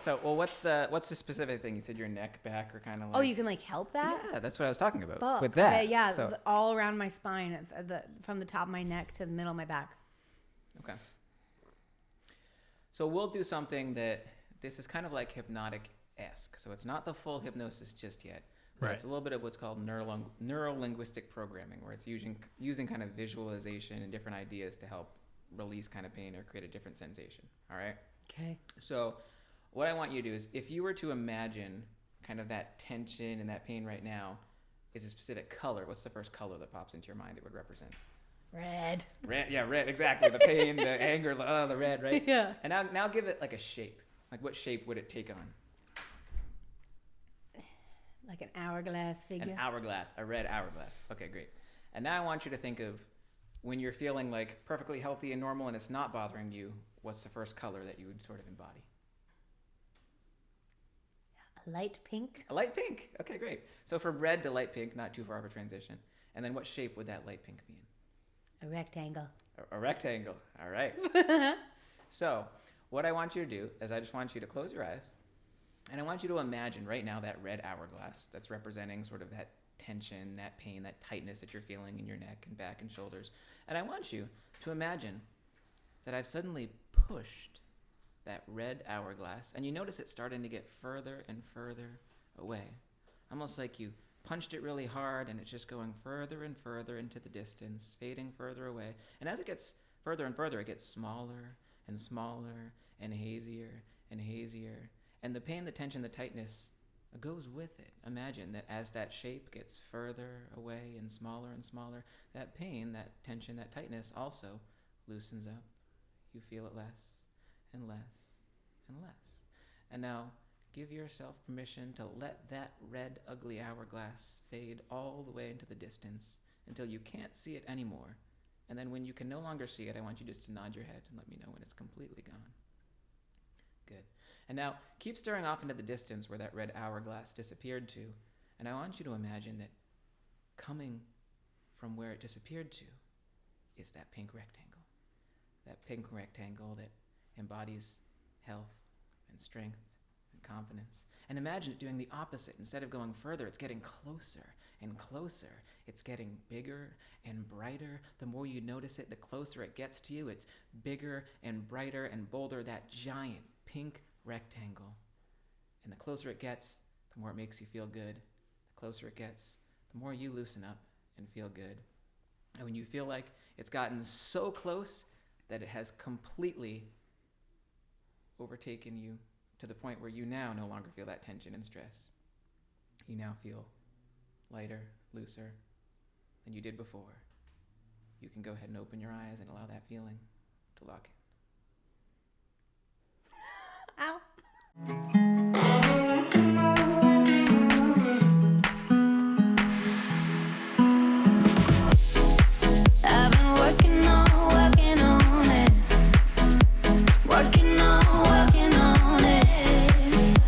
So, well, what's the specific thing? You said your neck, back, or kind of like... Oh, you can like help that? Yeah, that's what I was talking about. Fuck. With that. Okay, yeah, So, all around my spine, from the top of my neck to the middle of my back. okay. So we'll do something that this is kind of like hypnotic-esque. So it's not the full hypnosis just yet. But it's a little bit of what's called neuro-linguistic programming, where it's using kind of visualization and different ideas to help release kind of pain or create a different sensation. All right? Okay. So what I want you to do is, if you were to imagine kind of that tension and that pain right now is a specific color, what's the first color that pops into your mind it would represent? Red. Red, yeah, red, exactly. The pain, the anger, the red, right? Yeah. And now give it like a shape. Like what shape would it take on? Like an hourglass figure. An hourglass, a red hourglass. Okay, great. And now I want you to think of when you're feeling like perfectly healthy and normal and it's not bothering you, what's the first color that you would sort of embody? A light pink. A light pink. Okay, great. So from red to light pink, not too far of a transition. And then what shape would that light pink be in? A rectangle. A rectangle. All right. So what I want you to do is I just want you to close your eyes, and I want you to imagine right now that red hourglass that's representing sort of that tension, that pain, that tightness that you're feeling in your neck and back and shoulders. And I want you to imagine that I've suddenly pushed that red hourglass, and you notice it starting to get further and further away. Almost like you punched it really hard and it's just going further and further into the distance, fading further away. And as it gets further and further, it gets smaller and smaller and hazier and hazier. And the pain, the tension, the tightness goes with it. Imagine that as that shape gets further away and smaller, that pain, that tension, that tightness also loosens up. You feel it less and less and less. And now give yourself permission to let that red, ugly hourglass fade all the way into the distance until you can't see it anymore. And then when you can no longer see it, I want you just to nod your head and let me know when it's completely gone. Good. And now keep staring off into the distance where that red hourglass disappeared to. And I want you to imagine that coming from where it disappeared to is that pink rectangle. That pink rectangle that embodies health and strength and confidence. And imagine it doing the opposite. Instead of going further, it's getting closer and closer. It's getting bigger and brighter. The more you notice it, the closer it gets to you. It's bigger and brighter and bolder, that giant pink rectangle. And the closer it gets, the more it makes you feel good. The closer it gets, the more you loosen up and feel good. And when you feel like it's gotten so close that it has completely overtaken you to the point where you now no longer feel that tension and stress. You now feel lighter, looser than you did before. You can go ahead and open your eyes and allow that feeling to lock in. Ow. I've been working on it. Working on it.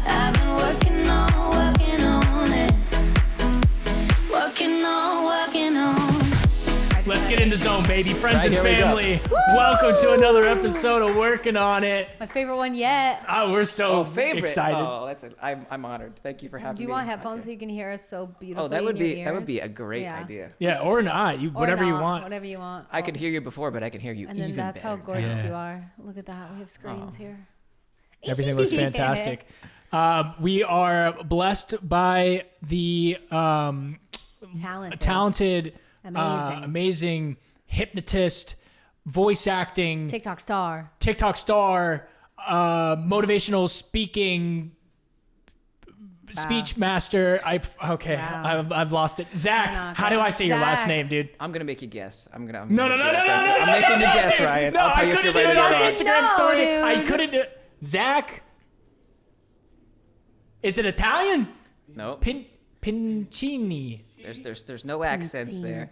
I've been working on it. Working on. Let's get in the zone, baby. Friends Right, and here we go. family, welcome to another episode of Working On It. My favorite one yet. Oh, we're so favorite. excited. Oh, I'm honored. Thank you for having me. Do you want on the headphones podcast. so you can hear us so beautifully? Oh, that would in your be ears? a great Yeah. idea. Yeah, or not. Or Whatever you not, want. Whatever you want. I could hear you before, but I can hear you And even then that's better. how gorgeous Yeah. you are. Look at that. We have screens here. Everything looks fantastic. We are blessed by the talented, Amazing. amazing hypnotist, voice acting, TikTok star. motivational speaking, speech master. Wow. I've lost it. Zach, Why not, how do I guys? say your last Zach. name, dude? I'm gonna make you guess. I'm No. making you guess, Ryan. No, I'll tell I you if couldn't you're do right it or on wrong. the Doesn't Instagram know, story. dude. I couldn't do it. Zach, is it Italian? No, Pincini. there's no accents there.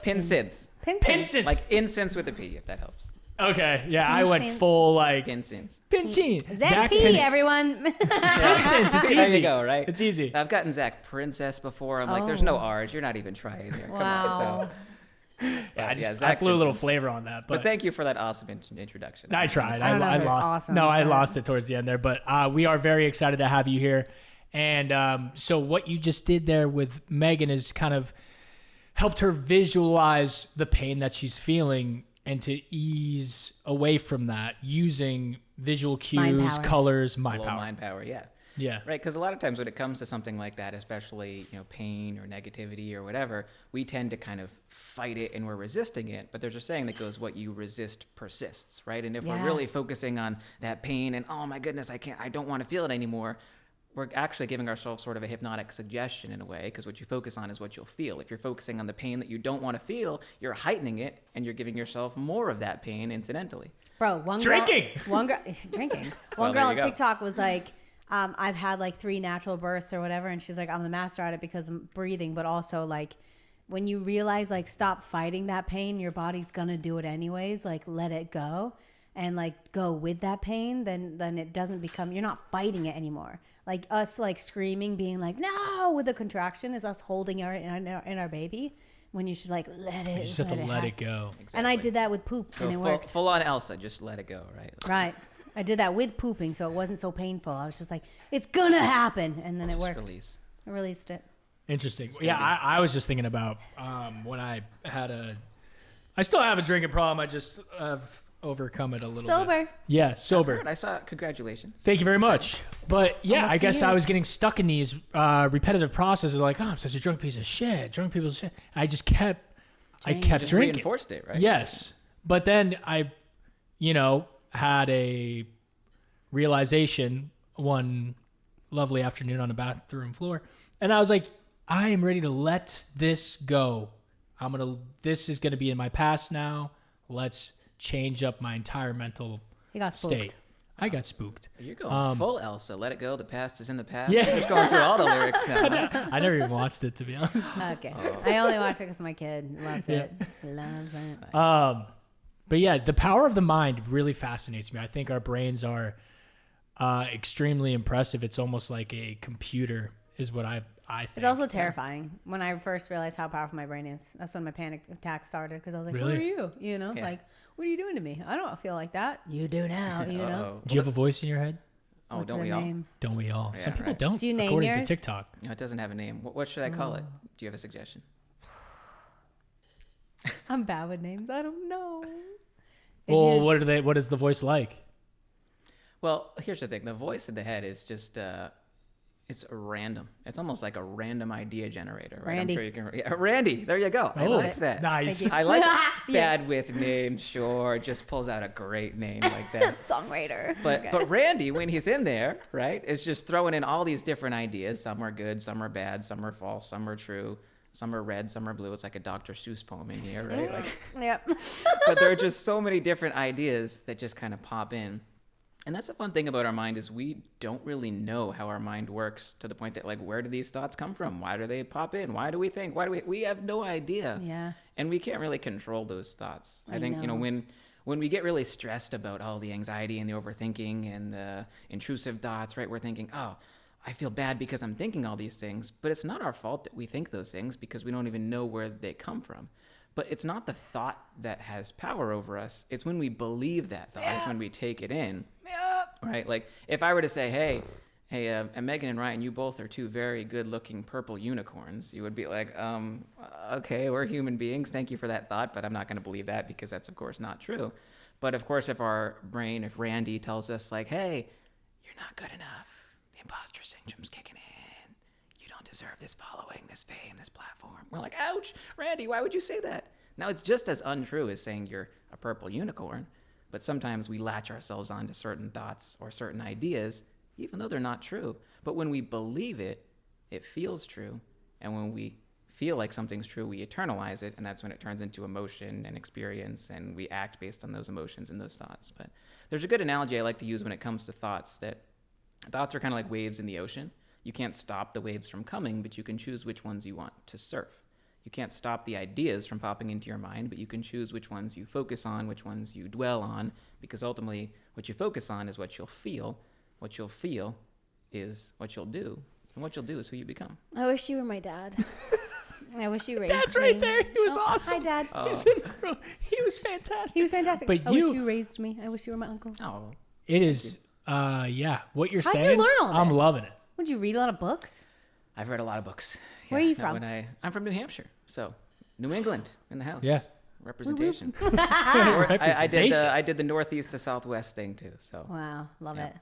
Pincince, Pincince. like incense with a P, if that helps. Okay, yeah, I went Pincince. full like Pincince. Pincini. Zach P, everyone. Pincince. It's There easy. you go, right? It's easy. I've gotten Zach Princess before. I'm like, there's no Oh. R's. You're not even trying here. Come Wow. on. I Zach flew a little Pincince. flavor on that. But thank you for that awesome introduction. I tried. I don't know if I it's lost. awesome, No, I but- lost it towards the end there. But we are very excited to have you here. And so what you just did there with Meghan is kind of helped her visualize the pain that she's feeling and to ease away from that using visual cues, power. colors, mind Low power. mind power, yeah. Yeah. Right, because a lot of times when it comes to something like that, especially pain or negativity or whatever, we tend to kind of fight it and we're resisting it. But there's a saying that goes, "What you resist persists," right? And if we're Yeah. really focusing on that pain and oh my goodness, I don't want to feel it anymore, we're actually giving ourselves sort of a hypnotic suggestion in a way, because what you focus on is what you'll feel. If you're focusing on the pain that you don't want to feel, you're heightening it and you're giving yourself more of that pain incidentally. Bro, one Drinking. girl, one girl drinking. Well, One there girl you on go. TikTok was like, I've had like 3 natural births or whatever, and she's like, I'm the master at it because I'm breathing, but also like when you realize like stop fighting that pain, your body's gonna do it anyways. Like let it go and like go with that pain, then it doesn't become, you're not fighting it anymore. Like us like screaming, being like no with the contraction is us holding our in our baby. When you should like let it. You just have to let it go. And I did that with poop, and it worked. Full on Elsa, just let it go, right? Right. I did that with pooping, so it wasn't so painful. I was just like, it's gonna happen, and then it Just worked. release. I released it. Interesting. Yeah, I was just thinking about when I still have a drinking problem. I just have overcome it a little bit. Sober. Yeah, sober. Good, I saw. Congratulations. Thank you very much. But yeah, Almost I 2 guess I years. was getting stuck in these repetitive processes like, oh, I'm such a drunk piece of shit. Drunk people's shit. I just kept Drinking. Just drinking. reinforced it, right? Yes. But then I, had a realization one lovely afternoon on a bathroom floor. And I was like, I am ready to let this go. This is going to be in my past now. Let's change up my entire mental He got spooked. state. I got spooked. You're going full Elsa. Let it go. The past is in the past. Yeah. You're just going through all the lyrics now. I never even watched it, to be honest. Okay. I only watched it because my kid loves Yeah. it. Loves it. But yeah, the power of the mind really fascinates me. I think our brains are extremely impressive. It's almost like a computer is what I think. It's also terrifying when I first realized how powerful my brain is. That's when my panic attack started because I was like, Really? who are you? Yeah. Like, what are you doing to me? I don't feel like that. You do now, you know? Uh-oh. Do you have a voice in your head? Oh, What's don't their we all? name? Don't we all? Yeah, Some people right. don't. Do you name according yours? to TikTok. No, it doesn't have a name. What should I call it? Do you have a suggestion? I'm bad with names. I don't know. Well, what is the voice like? Well, here's the thing. The voice in the head is just, it's random. It's almost like a random idea generator, right? Randy. I'm sure you can. Yeah, Randy. There you go. I Oh, like that. nice. Thank you. I like Yeah. bad with names. Sure, just pulls out a great name like that. Songwriter. But Okay. but Randy, when he's in there, right, is just throwing in all these different ideas. Some are good, some are bad, some are false, some are true, some are red, some are blue. It's like a Dr. Seuss poem in here, right? Like, Yep. but there are just so many different ideas that just kind of pop in. And that's the fun thing about our mind is we don't really know how our mind works to the point that like, where do these thoughts come from? Why do they pop in? Why do we think? We have no idea. Yeah. And we can't really control those thoughts. I I think, know. when we get really stressed about all the anxiety and the overthinking and the intrusive thoughts, right? We're thinking, oh, I feel bad because I'm thinking all these things, but it's not our fault that we think those things because we don't even know where they come from. But it's not the thought that has power over us. It's when we believe that thought. It's when we take it in. Right? Like if I were to say, hey, Meghan and Ryan, you both are 2 very good-looking purple unicorns, you would be like, okay, we're human beings. Thank you for that thought, but I'm not going to believe that because that's, of course, not true. But, of course, if our brain, if Randy tells us, like, hey, you're not good enough, the imposter syndrome's kicking in, you don't deserve this following, this fame, this platform. We're like, ouch, Randy, why would you say that? Now, it's just as untrue as saying you're a purple unicorn, but sometimes we latch ourselves onto certain thoughts or certain ideas, even though they're not true. But when we believe it, it feels true. And when we feel like something's true, we eternalize it, and that's when it turns into emotion and experience, and we act based on those emotions and those thoughts. But there's a good analogy I like to use when it comes to thoughts, that thoughts are kind of like waves in the ocean. You can't stop the waves from coming, but you can choose which ones you want to surf. You can't stop the ideas from popping into your mind, but you can choose which ones you focus on, which ones you dwell on, because ultimately what you focus on is what you'll feel. What you'll feel is what you'll do, and what you'll do is who you become. I wish you were my dad. I wish you raised Dad's me. right there. He was awesome. Hi, Dad. He's in the room. He was fantastic. He was fantastic. But I wish you raised me. I wish you were my uncle. Oh, It is, yeah. What you're How'd you saying, learn all I'm this? loving it. Would you read a lot of books? I've read a lot of books. Where are you that from? when I'm from New Hampshire, so New England in the house. Yeah. Representation. Representation. I did the northeast to southwest thing too. So Wow, love Yeah. it.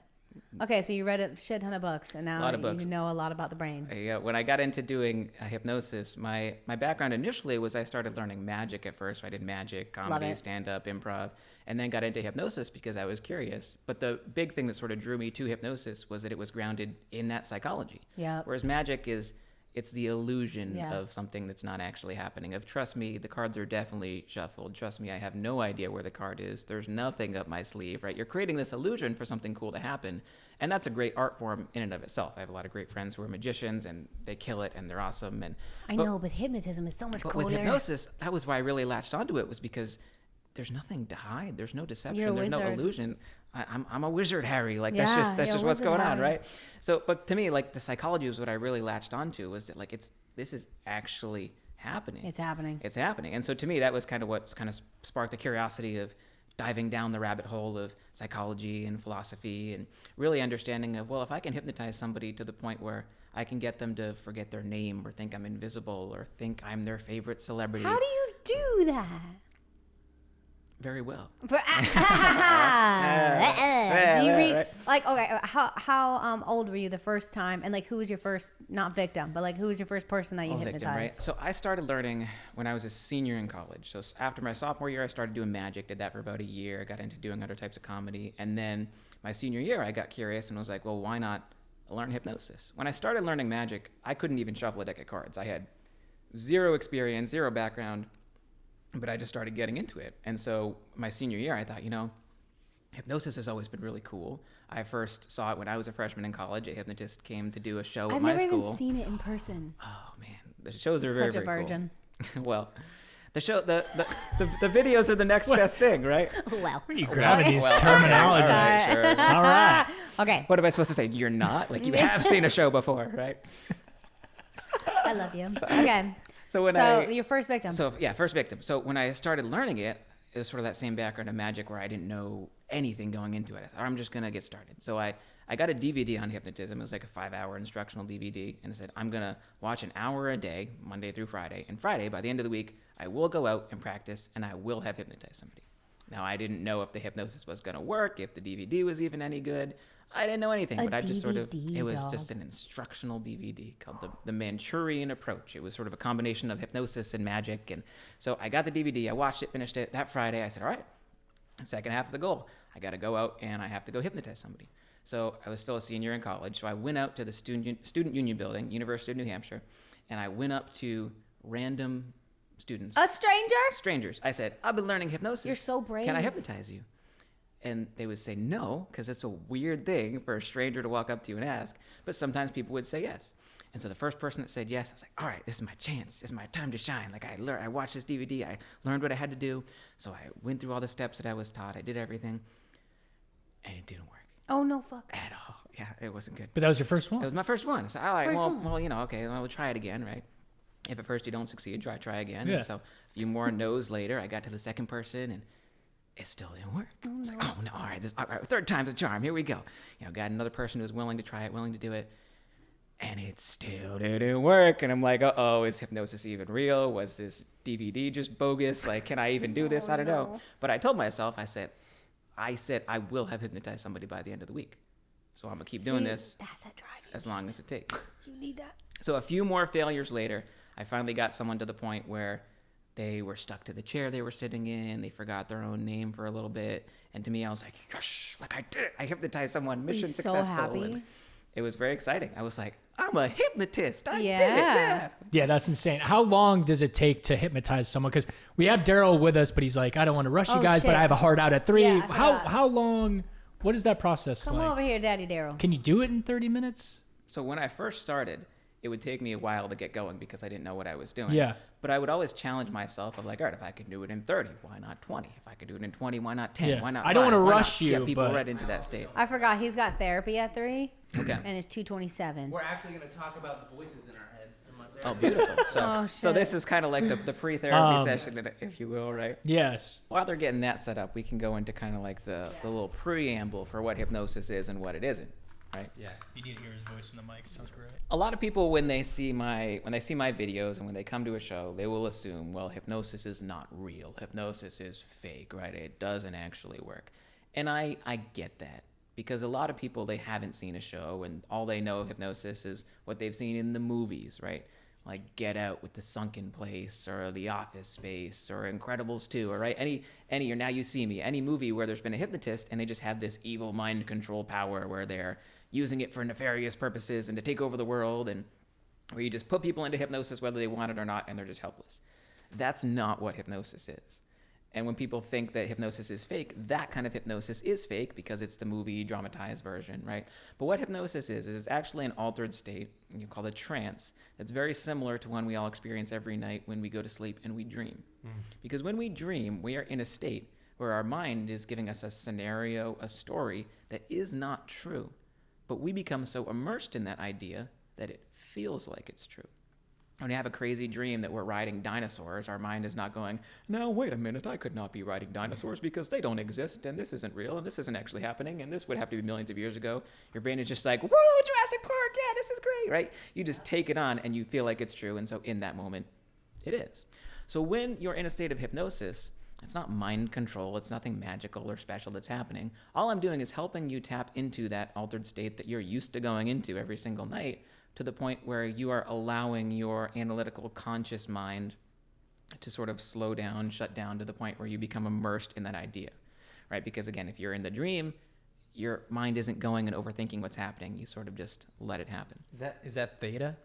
Okay, so you read a shit ton of books, and now Lot of books. you know a lot about the brain. when I got into doing hypnosis, my background initially was I started learning magic at first. I did magic, comedy, it. stand-up, improv, and then got into hypnosis because I was curious. But the big thing that sort of drew me to hypnosis was that it was grounded in that psychology. Yep. Whereas magic it's the illusion Yeah. of something that's not actually happening. Of trust me, the cards are definitely shuffled. Trust me, I have no idea where the card is. There's nothing up my sleeve, right? You're creating this illusion for something cool to happen. And that's a great art form in and of itself. I have a lot of great friends who are magicians and they kill it and they're awesome. I know, but hypnotism is so much But cooler. with hypnosis, that was why I really latched onto it, was because there's nothing to hide. There's no deception. You're a There's no wizard. illusion. I'm a wizard, Harry. Like Yeah, that's you're just a what's wizard, going on, Harry. right? So, but to me, like the psychology was what I really latched onto, was that like this is actually happening. It's happening. It's happening. And so to me, that was kind of what's kind of sparked the curiosity of diving down the rabbit hole of psychology and philosophy and really understanding of, well, if I can hypnotize somebody to the point where I can get them to forget their name or think I'm invisible or think I'm their favorite celebrity. How do you do that? Very well. Do you read like okay? How old were you the first time? And like, who was your first not victim, but like who was your first person that you hypnotized? Victim, right? So I started learning when I was a senior in college. So after my sophomore year, I started doing magic. Did that for about a year. I got into doing other types of comedy, and then my senior year, I got curious and was like, well, why not learn hypnosis? When I started learning magic, I couldn't even shuffle a deck of cards. I had zero experience, zero background. But I just started getting into it. And so my senior year, I thought, hypnosis has always been really cool. I first saw it when I was a freshman in college. A hypnotist came to do a show at my I've never school. even seen it in person. Oh, man. The shows are very, Such a very virgin. cool. Well, the videos are the next best thing, right? Well, Where are you grabbing these Well, terminology? All right, sure. All right. okay. What am I supposed to say? You're not? Like, you have seen a show before, right? I love you. Okay. So when your first victim. First victim. So when I started learning it, it was sort of that same background of magic where I didn't know anything going into it. I thought, I'm just going to get started. So I got a DVD on hypnotism. It was like a 5-hour instructional DVD. And I said, I'm going to watch an hour a day, Monday through Friday. And Friday, by the end of the week, I will go out and practice, and I will have hypnotized somebody. Now, I didn't know if the hypnosis was going to work, if the DVD was even any good. I didn't know anything, but I just sort of, DVD, it was dog. just an instructional DVD called the Manchurian Approach. It was sort of a combination of hypnosis and magic. And so I got the DVD, I watched it, finished it. That Friday, I said, all right, second half of the goal. I got to go out and I have to go hypnotize somebody. So I was still a senior in college. So I went out to the Student Union Building, University of New Hampshire, and I went up to random students. A stranger? Strangers. I said, I've been learning hypnosis. You're so brave. Can I hypnotize you? And they would say no, because it's a weird thing for a stranger to walk up to you and ask. But sometimes people would say yes. And so the first person that said yes, I was like, all right, this is my chance. This is my time to shine. Like I watched this DVD. I learned what I had to do. So I went through all the steps that I was taught. I did everything. And it didn't work Oh, no fuck. at all. Yeah, it wasn't good. But that was your first It one? was my first one. So, all right, First well, one. okay, well, we'll try it again, right? If at first you don't succeed, try again. Yeah. And so a few more no's later, I got to the second person, and it still didn't work. It's like, oh no, all right, third time's a charm. Here we go. Got another person who was willing to try it, willing to do it, and it still didn't work. And I'm like, uh-oh, is hypnosis even real? Was this DVD just bogus? Like, can I even do this? I don't know. But I told myself, I said I will have hypnotized somebody by the end of the week. So I'm gonna keep doing this That's that drive. as long as it takes. You need that. So a few more failures later, I finally got someone to the point where they were stuck to the chair they were sitting in. They forgot their own name for a little bit. And to me, I was like, gosh, like I did it. I hypnotized someone. Mission so successful. happy? And it was very exciting. I was like, I'm a hypnotist. I did it. Yeah. Yeah. Yeah, that's insane. How long does it take to hypnotize someone? Because we have Daryl with us, but he's like, I don't want to rush you Oh, guys, but shit. I have a hard out at 3. Yeah, I forgot. How long? What is that process Come like? over here, Daddy Daryl. Can you do it in 30 minutes? So when I first started, it would take me a while to get going because I didn't know what I was doing. Yeah. But I would always challenge myself of like, all right, if I can do it in 30, why not 20? If I could do it in 20, why not 10? Yeah. Why not I don't 5? wanna Why rush not you, get people but- right into that state. I forgot he's got therapy at 3. Okay. And it's 2:27. We're actually going to talk about the voices in our heads. Oh, beautiful. So, Oh, so shit. this is kind of like the pre-therapy session, if you will, right? Yes. While they're getting that set up, we can go into kind of like the little preamble for what hypnosis is and what it isn't, right? Yes. You need to hear his voice in the mic. It sounds great. A lot of people, when they see my videos and when they come to a show, they will assume, well, hypnosis is not real. Hypnosis is fake, right? It doesn't actually work. And I get that. Because a lot of people, they haven't seen a show and all they know of hypnosis is what they've seen in the movies, right? Like Get Out with the sunken place, or The Office Space, or Incredibles 2, or right? Any or Now You See Me, any movie where there's been a hypnotist and they just have this evil mind control power where they're using it for nefarious purposes and to take over the world, and where you just put people into hypnosis whether they want it or not and they're just helpless. That's not what hypnosis is. And when people think that hypnosis is fake, that kind of hypnosis is fake because it's the movie dramatized version, right? But what hypnosis is it's actually an altered state, you call it trance, that's very similar to one we all experience every night when we go to sleep and we dream. Because when we dream, we are in a state where our mind is giving us a scenario, a story that is not true. But we become so immersed in that idea that it feels like it's true. When we have a crazy dream that we're riding dinosaurs, our mind is not going, now, wait a minute, I could not be riding dinosaurs because they don't exist, and this isn't real, and this isn't actually happening, and this would have to be millions of years ago. Your brain is just like, whoa, Jurassic Park, yeah, this is great, right? You just take it on, and you feel like it's true, and so in that moment, it is. So when you're in a state of hypnosis, it's not mind control, it's nothing magical or special that's happening. All I'm doing is helping you tap into that altered state that you're used to going into every single night, to the point where you are allowing your analytical conscious mind to sort of slow down, shut down to the point where you become immersed in that idea, right? Because again, if you're in the dream, your mind isn't going and overthinking what's happening. You sort of just let it happen. Is that theta?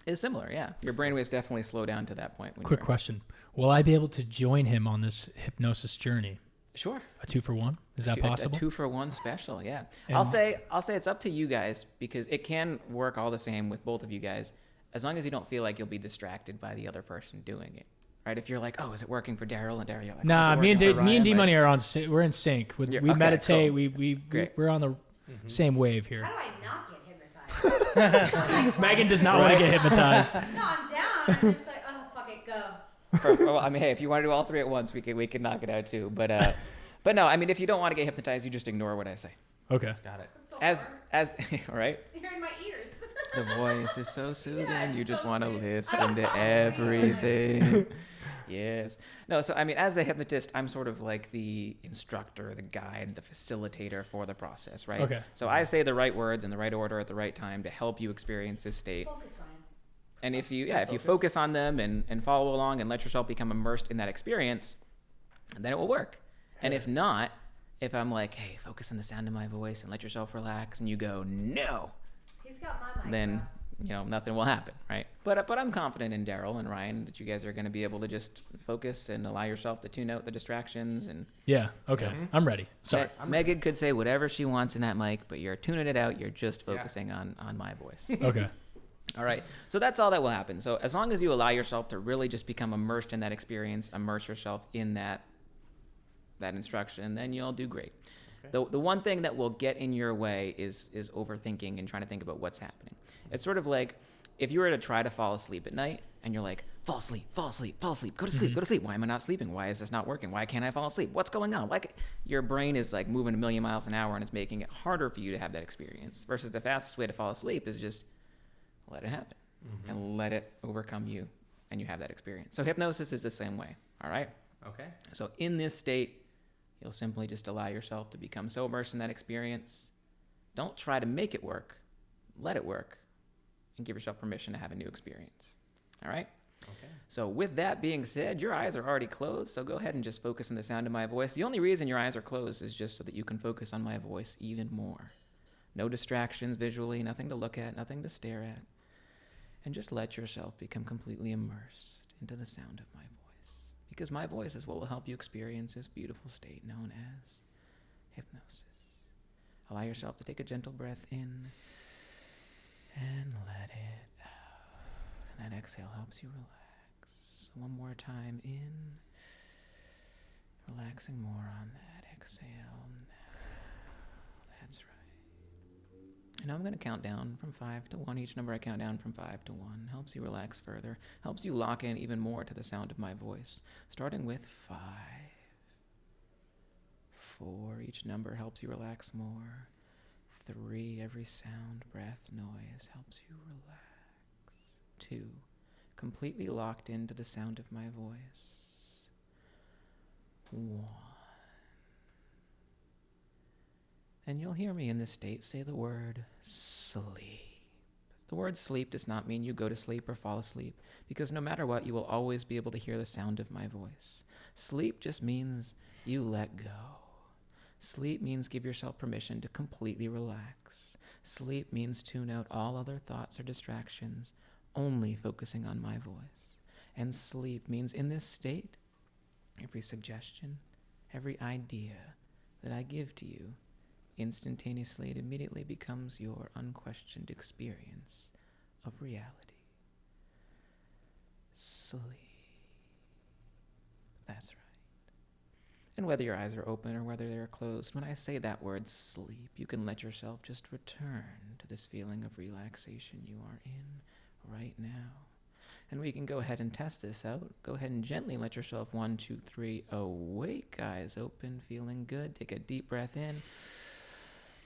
It's similar, yeah. Your brainwaves definitely slow down to that point. When Quick question. Will I be able to join him on this hypnosis journey? Sure. A 2-for-1? Is that possible? A 2-for-1 special, yeah. And- I'll say it's up to you guys because it can work all the same with both of you guys, as long as you don't feel like you'll be distracted by the other person doing it, right? If you're like, oh, is it working for Daryl? And Daryl, you're like, Nah, "Oh, is it me and working for me and Ryan?" D-Money are on. We're in sync. We Okay, meditate. cool. We're on the same wave here. How do I not get hypnotized? Megan does not want to get hypnotized. No, I'm down. I'm just like, oh, fuck it, go. Well, I mean, hey, if you want to do all three at once, we can knock it out too. But no, I mean, if you don't want to get hypnotized, you just ignore what I say. Okay. Got it. It's so As hard. right, You're in my ears. the voice is so soothing. Yeah, you it's just so want to soothing. listen to everything. Yes. No, so I mean, as a hypnotist, I'm sort of like the instructor, the guide, the facilitator for the process, right? Okay. So I say the right words in the right order at the right time to help you experience this state. Focus, Ryan. And if you focus on them and follow along and let yourself become immersed in that experience, then it will work. And if not, if I'm like, hey, focus on the sound of my voice and let yourself relax, and you go, no, He's got my mic. then nothing will happen, right? But I'm confident in Daryl and Ryan that you guys are going to be able to just focus and allow yourself to tune out the distractions. And Yeah. Okay. I'm ready. Sorry. Megan could say whatever she wants in that mic, but you're tuning it out. You're just focusing on my voice. Okay. All right. So that's all that will happen. So as long as you allow yourself to really just become immersed in that experience, immerse yourself in that instruction, then you'll do great. Okay. The one thing that will get in your way is overthinking and trying to think about what's happening. It's sort of like if you were to try to fall asleep at night and you're like, fall asleep, go to sleep, go to sleep. Why am I not sleeping? Why is this not working? Why can't I fall asleep? What's going on? Like your brain is like moving a million miles an hour and it's making it harder for you to have that experience, versus the fastest way to fall asleep is just let it happen and let it overcome you and you have that experience. So hypnosis is the same way. All right. Okay. So in this state, you'll simply just allow yourself to become so immersed in that experience. Don't try to make it work. Let it work. And give yourself permission to have a new experience. All right? Okay. So with that being said, your eyes are already closed, so go ahead and just focus on the sound of my voice. The only reason your eyes are closed is just so that you can focus on my voice even more. No distractions visually, nothing to look at, nothing to stare at. And just let yourself become completely immersed into the sound of my voice. Because my voice is what will help you experience this beautiful state known as hypnosis. Allow yourself to take a gentle breath in and let it out. And that exhale helps you relax. So one more time in. Relaxing more on that exhale. Now. That's right. And now I'm going to count down from 5 to 1. Each number I count down from 5 to 1 helps you relax further, helps you lock in even more to the sound of my voice. Starting with 5. 4. Each number helps you relax more. 3. Every sound, breath, noise helps you relax. 2. Completely locked into the sound of my voice. 1. And you'll hear me in this state say the word sleep. The word sleep does not mean you go to sleep or fall asleep, because no matter what, you will always be able to hear the sound of my voice. Sleep just means you let go. Sleep means give yourself permission to completely relax. Sleep means tune out all other thoughts or distractions, only focusing on my voice. And sleep means in this state, every suggestion, every idea that I give to you, instantaneously it immediately becomes your unquestioned experience of reality. Sleep. That's right. And whether your eyes are open or whether they're closed, when I say that word sleep, you can let yourself just return to this feeling of relaxation you are in right now. And we can go ahead and test this out. Go ahead and gently let yourself 1, 2, 3, awake, eyes open, feeling good. Take a deep breath in.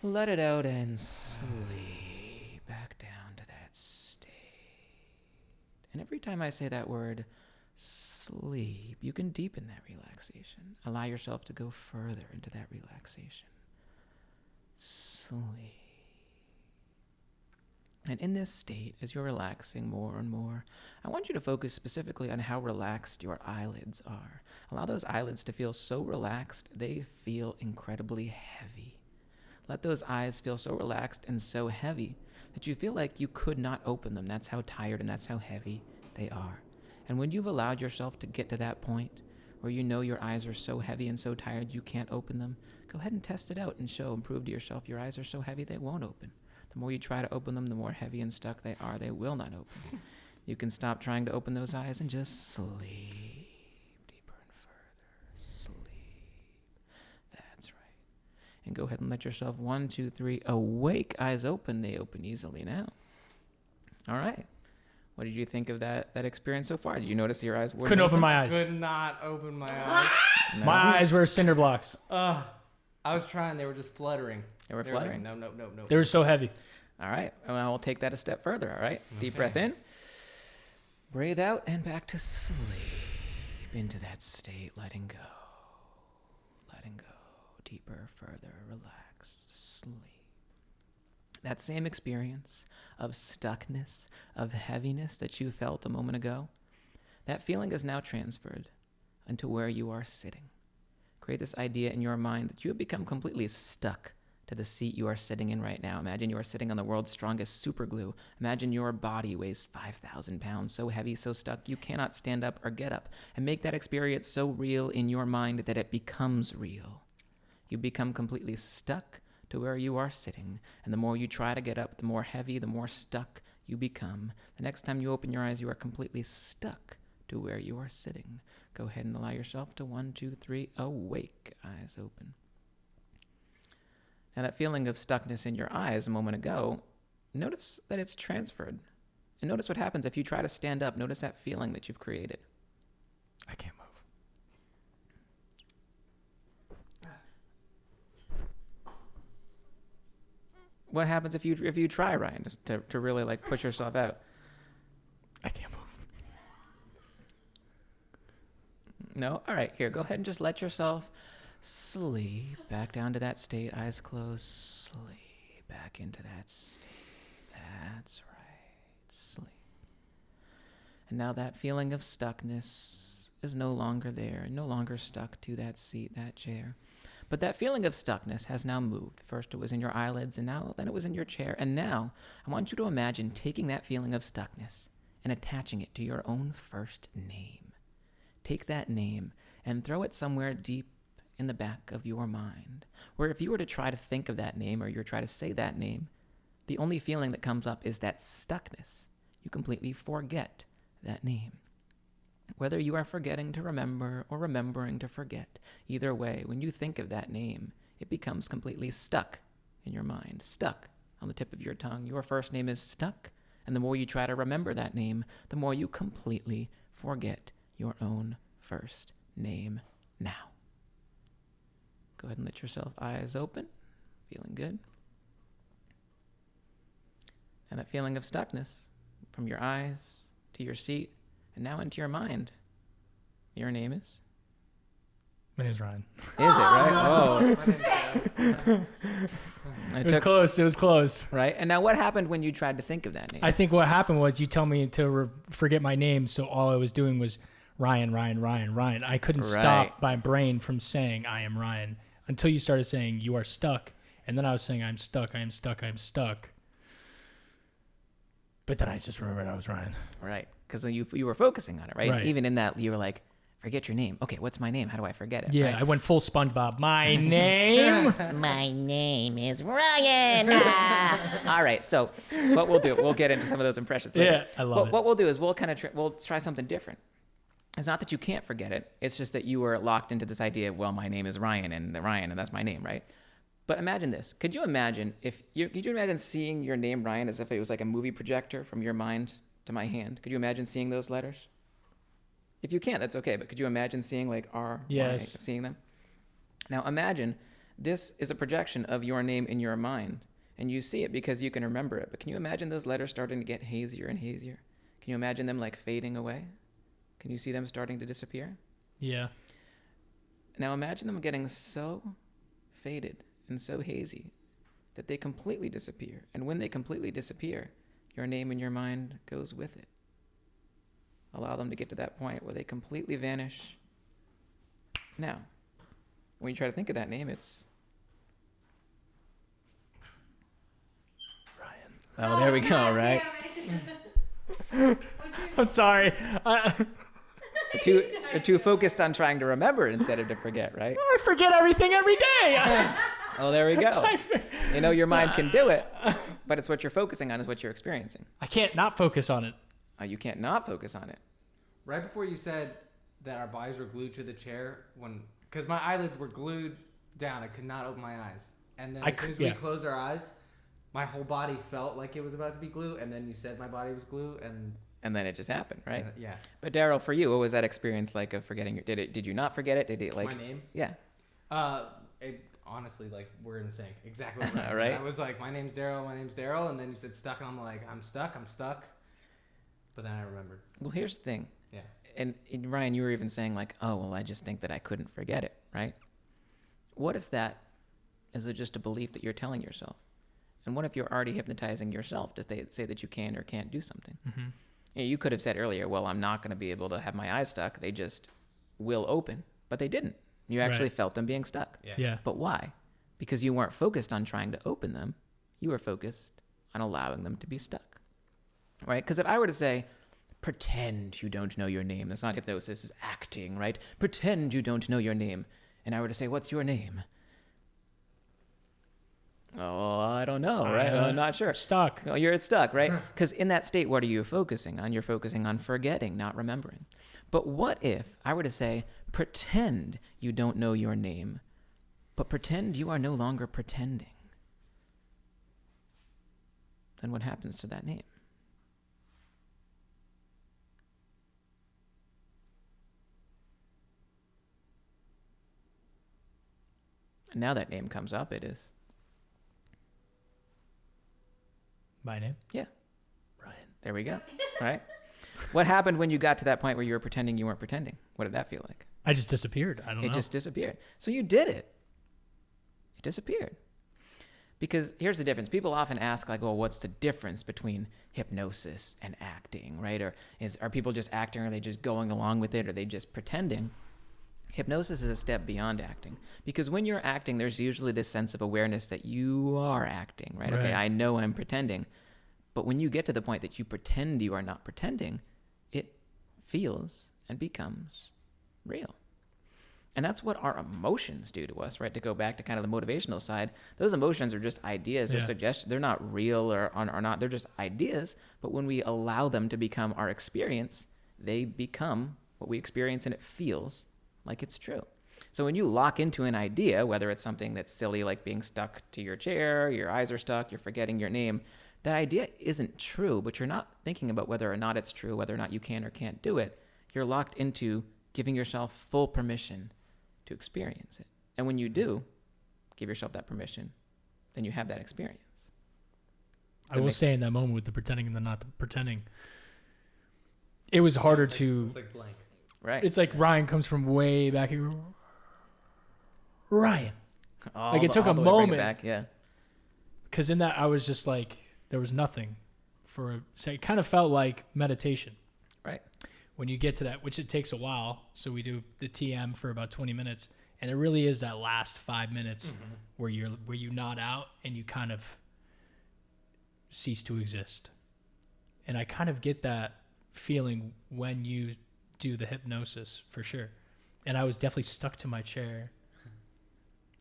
Let it out and sleep back down to that state. And every time I say that word, sleep, you can deepen that relaxation. Allow yourself to go further into that relaxation. Sleep. And in this state, as you're relaxing more and more, I want you to focus specifically on how relaxed your eyelids are. Allow those eyelids to feel so relaxed, they feel incredibly heavy. Let those eyes feel so relaxed and so heavy that you feel like you could not open them. That's how tired and that's how heavy they are. And when you've allowed yourself to get to that point where you know your eyes are so heavy and so tired you can't open them, go ahead and test it out and prove to yourself your eyes are so heavy they won't open. The more you try to open them, the more heavy and stuck they are. They will not open. You can stop trying to open those eyes and just sleep deeper and further. Sleep. That's right. And go ahead and let yourself 1, 2, 3, awake, eyes open. They open easily now. All right. What did you think of that experience so far? Did you notice your eyes wouldn't Couldn't open my eyes. Could not open my eyes. No? My eyes were cinder blocks. I was trying. They were just fluttering. They were Like, fluttering? no. They were so heavy. All right. Well, we'll take that a step further. All right. Deep breath in. Breathe out and back to sleep. Into that state, letting go. Letting go. Deeper, further, relaxed, sleep. That same experience of stuckness, of heaviness that you felt a moment ago, that feeling is now transferred into where you are sitting. Create this idea in your mind that you have become completely stuck to the seat you are sitting in right now. Imagine you are sitting on the world's strongest super glue. Imagine your body weighs 5,000 pounds, so heavy, so stuck, you cannot stand up or get up. And make that experience so real in your mind that it becomes real. You become completely stuck to where you are sitting. And the more you try to get up, the more heavy, the more stuck you become. The next time you open your eyes, you are completely stuck to where you are sitting. Go ahead and allow yourself to 1, 2, 3, awake, eyes open. Now that feeling of stuckness in your eyes a moment ago, notice that it's transferred. And notice what happens if you try to stand up. Notice that feeling that you've created. I can't move. What happens if you try, Ryan, just to really like push yourself out? I can't move. No? All right, here, go ahead and just let yourself sleep back down to that state, eyes closed, sleep back into that state. That's right, sleep. And now that feeling of stuckness is no longer there, no longer stuck to that seat, that chair. But that feeling of stuckness has now moved. First it was in your eyelids, and then it was in your chair. And now I want you to imagine taking that feeling of stuckness and attaching it to your own first name. Take that name and throw it somewhere deep in the back of your mind, where if you were to try to think of that name or you were to try to say that name, the only feeling that comes up is that stuckness. You completely forget that name. Whether you are forgetting to remember or remembering to forget, either way, when you think of that name, it becomes completely stuck in your mind, stuck on the tip of your tongue. Your first name is stuck. And the more you try to remember that name, the more you completely forget your own first name now. Go ahead and let yourself eyes open. Feeling good. And that feeling of stuckness from your eyes to your seat and now into your mind. Your name is? My name's Ryan. Is it, right? Oh. It was close. It was close. Right? And now what happened when you tried to think of that name? I think what happened was you tell me to forget my name, so all I was doing was Ryan, Ryan, Ryan, Ryan. I couldn't stop my brain from saying I am Ryan until you started saying you are stuck. And then I was saying I'm stuck, I'm stuck, I'm stuck. But then I just remembered I was Ryan. Right. Because you were focusing on it, right? Right? Even in that, you were like, forget your name. Okay, what's my name? How do I forget it? Yeah, right? I went full SpongeBob. My name? My name is Ryan. All right, so what we'll do, we'll get into some of those impressions later. Yeah, I love it. What we'll do is we'll try something different. It's not that you can't forget it. It's just that you were locked into this idea of, well, my name is Ryan, and that's my name, right? But imagine this. Could you imagine seeing your name Ryan as if it was like a movie projector from your mind to my hand? Could you imagine seeing those letters? If you can't, that's okay. But could you imagine seeing like R, yes. Y, seeing them? Now imagine this is a projection of your name in your mind, and you see it because you can remember it. But can you imagine those letters starting to get hazier and hazier? Can you imagine them like fading away? Can you see them starting to disappear? Yeah. Now imagine them getting so faded and so hazy that they completely disappear. And when they completely disappear, your name in your mind goes with it. Allow them to get to that point where they completely vanish. Now, when you try to think of that name, it's Ryan. Oh, there we go, right? I'm sorry. You're too focused on trying to remember instead of to forget, right? I forget everything every day. Oh, there we go. You know, your mind can do it, but it's what you're focusing on is what you're experiencing. I can't not focus on it. You can't not focus on it. Right before you said that our bodies were glued to the chair, because my eyelids were glued down, I could not open my eyes. And then as soon as we closed our eyes, my whole body felt like it was about to be glue. And then you said my body was glue, and then it just happened, right? Yeah. But Daryl, for you, what was that experience like of forgetting? Did you not forget it? Did it like my name? Yeah. It honestly, like, we're in sync. Exactly what I said. Right? I was like, my name's Daryl, and then you said stuck, and I'm like, I'm stuck. But then I remembered. Well, here's the thing. Yeah. And Ryan, you were even saying like, oh, well, I just think that I couldn't forget it, right? What if that is just a belief that you're telling yourself? And what if you're already hypnotizing yourself to say that you can or can't do something? Mm-hmm. You could have said earlier, well, I'm not going to be able to have my eyes stuck. They just will open. But they didn't. You actually felt them being stuck. Yeah. But why? Because you weren't focused on trying to open them. You were focused on allowing them to be stuck. Right? Because if I were to say, pretend you don't know your name. That's not hypnosis, it's acting, right? Pretend you don't know your name. And I were to say, what's your name? Oh, I don't know, right? I'm not sure. Stuck. Oh, you're stuck, right? Because in that state, what are you focusing on? You're focusing on forgetting, not remembering. But what if I were to say, pretend you don't know your name, but pretend you are no longer pretending? Then what happens to that name? And now that name comes up, it is. My name? Yeah. Ryan. There we go. Right? What happened when you got to that point where you were pretending you weren't pretending? What did that feel like? I just disappeared. I don't know. It just disappeared. So you did it. It disappeared. Because here's the difference. People often ask, like, well, what's the difference between hypnosis and acting, right? Or are people just acting? Or are they just going along with it? Or are they just pretending? Hypnosis is a step beyond acting. Because when you're acting, there's usually this sense of awareness that you are acting, right? Okay, I know I'm pretending. But when you get to the point that you pretend you are not pretending, it feels and becomes real. And that's what our emotions do to us, right? To go back to kind of the motivational side, those emotions are just ideas or suggestions. They're not real or not. They're just ideas. But when we allow them to become our experience, they become what we experience, and it feels like it's true. So when you lock into an idea, whether it's something that's silly like being stuck to your chair, your eyes are stuck, you're forgetting your name, that idea isn't true, but you're not thinking about whether or not it's true, whether or not you can or can't do it. You're locked into giving yourself full permission to experience it. And when you do give yourself that permission, then you have that experience. I will say in that moment with the pretending and the not pretending, it was harder It to. was like blank. Right. It's like Ryan comes from way back here. Ryan. Like, it took a all the way to bring it moment. back, yeah. Because in that, I was just like, there was nothing for a second. It kind of felt like meditation. Right. When you get to that, which it takes a while. So we do the TM for about 20 minutes. And it really is that last 5 minutes where you nod out and you kind of cease to exist. And I kind of get that feeling when you do the hypnosis for sure. And I was definitely stuck to my chair.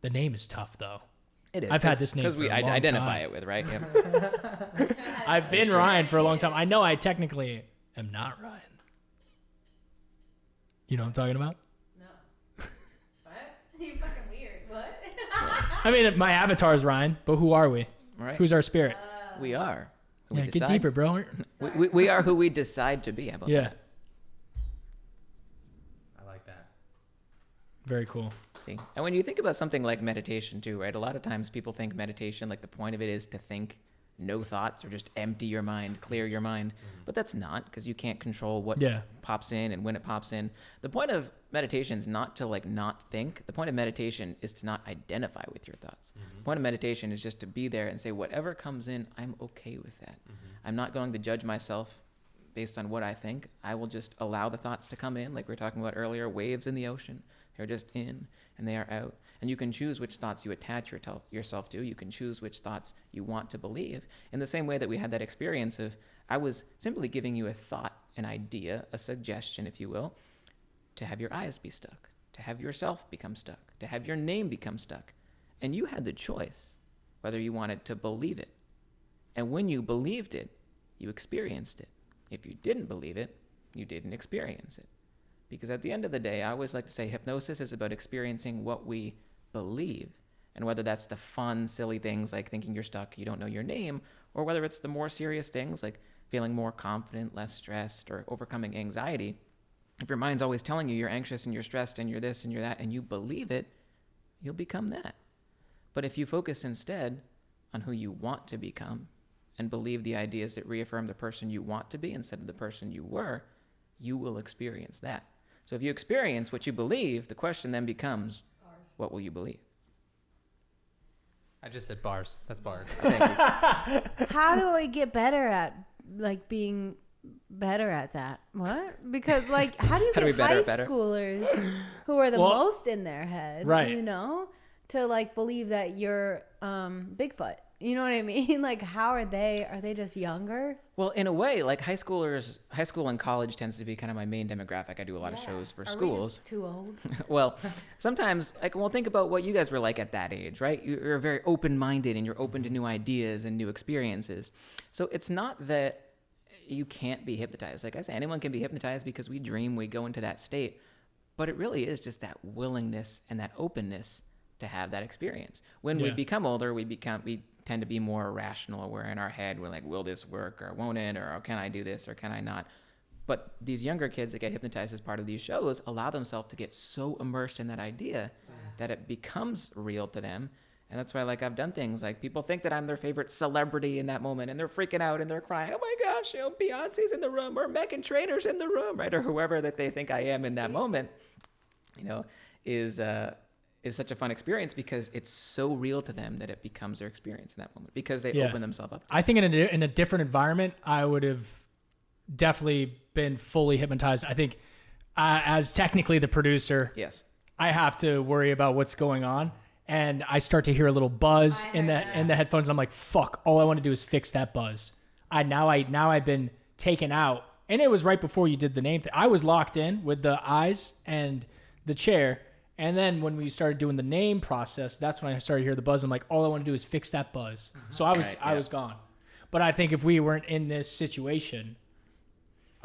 The name is tough though. It is. I've had this name because for we a long identify time. it with, right? Yep. I've been Ryan for a long time. I know I technically am not Ryan. You know what I'm talking about? No. What? You're fucking weird. What? I mean, my avatar is Ryan, but who are we? Right. Who's our spirit? We are. Who Yeah, we get decide- deeper, bro. We are who we decide to be. How about Yeah, that? I like that. very cool. See? And when you think about something like meditation too, right? A lot of times people think meditation, like the point of it is to think no thoughts or just empty your mind, clear your mind. But that's not, because you can't control what Yeah. pops in and when it pops in. The point of meditation is not to like not think. The point of meditation is to not identify with your thoughts. The point of meditation is just to be there and say, whatever comes in, I'm okay with that. I'm not going to judge myself based on what I think. I will just allow the thoughts to come in, like we were talking about earlier, waves in the ocean. They're just in and they are out. And you can choose which thoughts you attach yourself to. You can choose which thoughts you want to believe. In the same way that we had that experience of, I was simply giving you a thought, an idea, a suggestion, if you will, to have your eyes be stuck, to have yourself become stuck, to have your name become stuck. And you had the choice whether you wanted to believe it. And when you believed it, you experienced it. If you didn't believe it, you didn't experience it. Because at the end of the day, I always like to say hypnosis is about experiencing what we believe. And whether that's the fun, silly things like thinking you're stuck, you don't know your name, or whether it's the more serious things like feeling more confident, less stressed, or overcoming anxiety. If your mind's always telling you you're anxious and you're stressed and you're this and you're that, and you believe it, you'll become that. But if you focus instead on who you want to become and believe the ideas that reaffirm the person you want to be instead of the person you were, you will experience that. So if you experience what you believe, the question then becomes, what will you believe? I just said bars. That's bars. Thank you. How do I get better at like being better at that? What? Because like, how do you How do get we better high at better? schoolers who are the Well, most in their head, right. you know, to like believe that you're Bigfoot? You know what I mean? Like, how are they? Are they just younger? Well, in a way, like high school and college tends to be kind of my main demographic. I do a lot of shows for Are we schools. just too old? Well, sometimes, think about what you guys were like at that age, right? You're very open-minded and you're open to new ideas and new experiences. So it's not that you can't be hypnotized. Like I say, anyone can be hypnotized because we dream, we go into that state. But it really is just that willingness and that openness to have that experience. When we Yeah. become older, we tend to be more rational. We're in our head. We're like, will this work or won't it? Or can I do this or can I not? But these younger kids that get hypnotized as part of these shows allow themselves to get so immersed in that idea that it becomes real to them. And that's why, like, I've done things like people think that I'm their favorite celebrity in that moment and they're freaking out and they're crying, oh my gosh, Beyonce's in the room or Meghan Trainor's in the room, right? Or whoever that they think I am in that moment, is such a fun experience because it's so real to them that it becomes their experience in that moment because they open themselves up. I think in a different environment, I would have definitely been fully hypnotized. I think as technically the producer, Yes. I have to worry about what's going on. And I start to hear a little buzz in the headphones. And I'm like, fuck, all I want to do is fix that buzz. Now I've been taken out. And it was right before you did the name thing. I was locked in with the eyes and the chair. And then when we started doing the name process, that's when I started to hear the buzz. I'm like, all I want to do is fix that buzz. So I was gone. But I think if we weren't in this situation,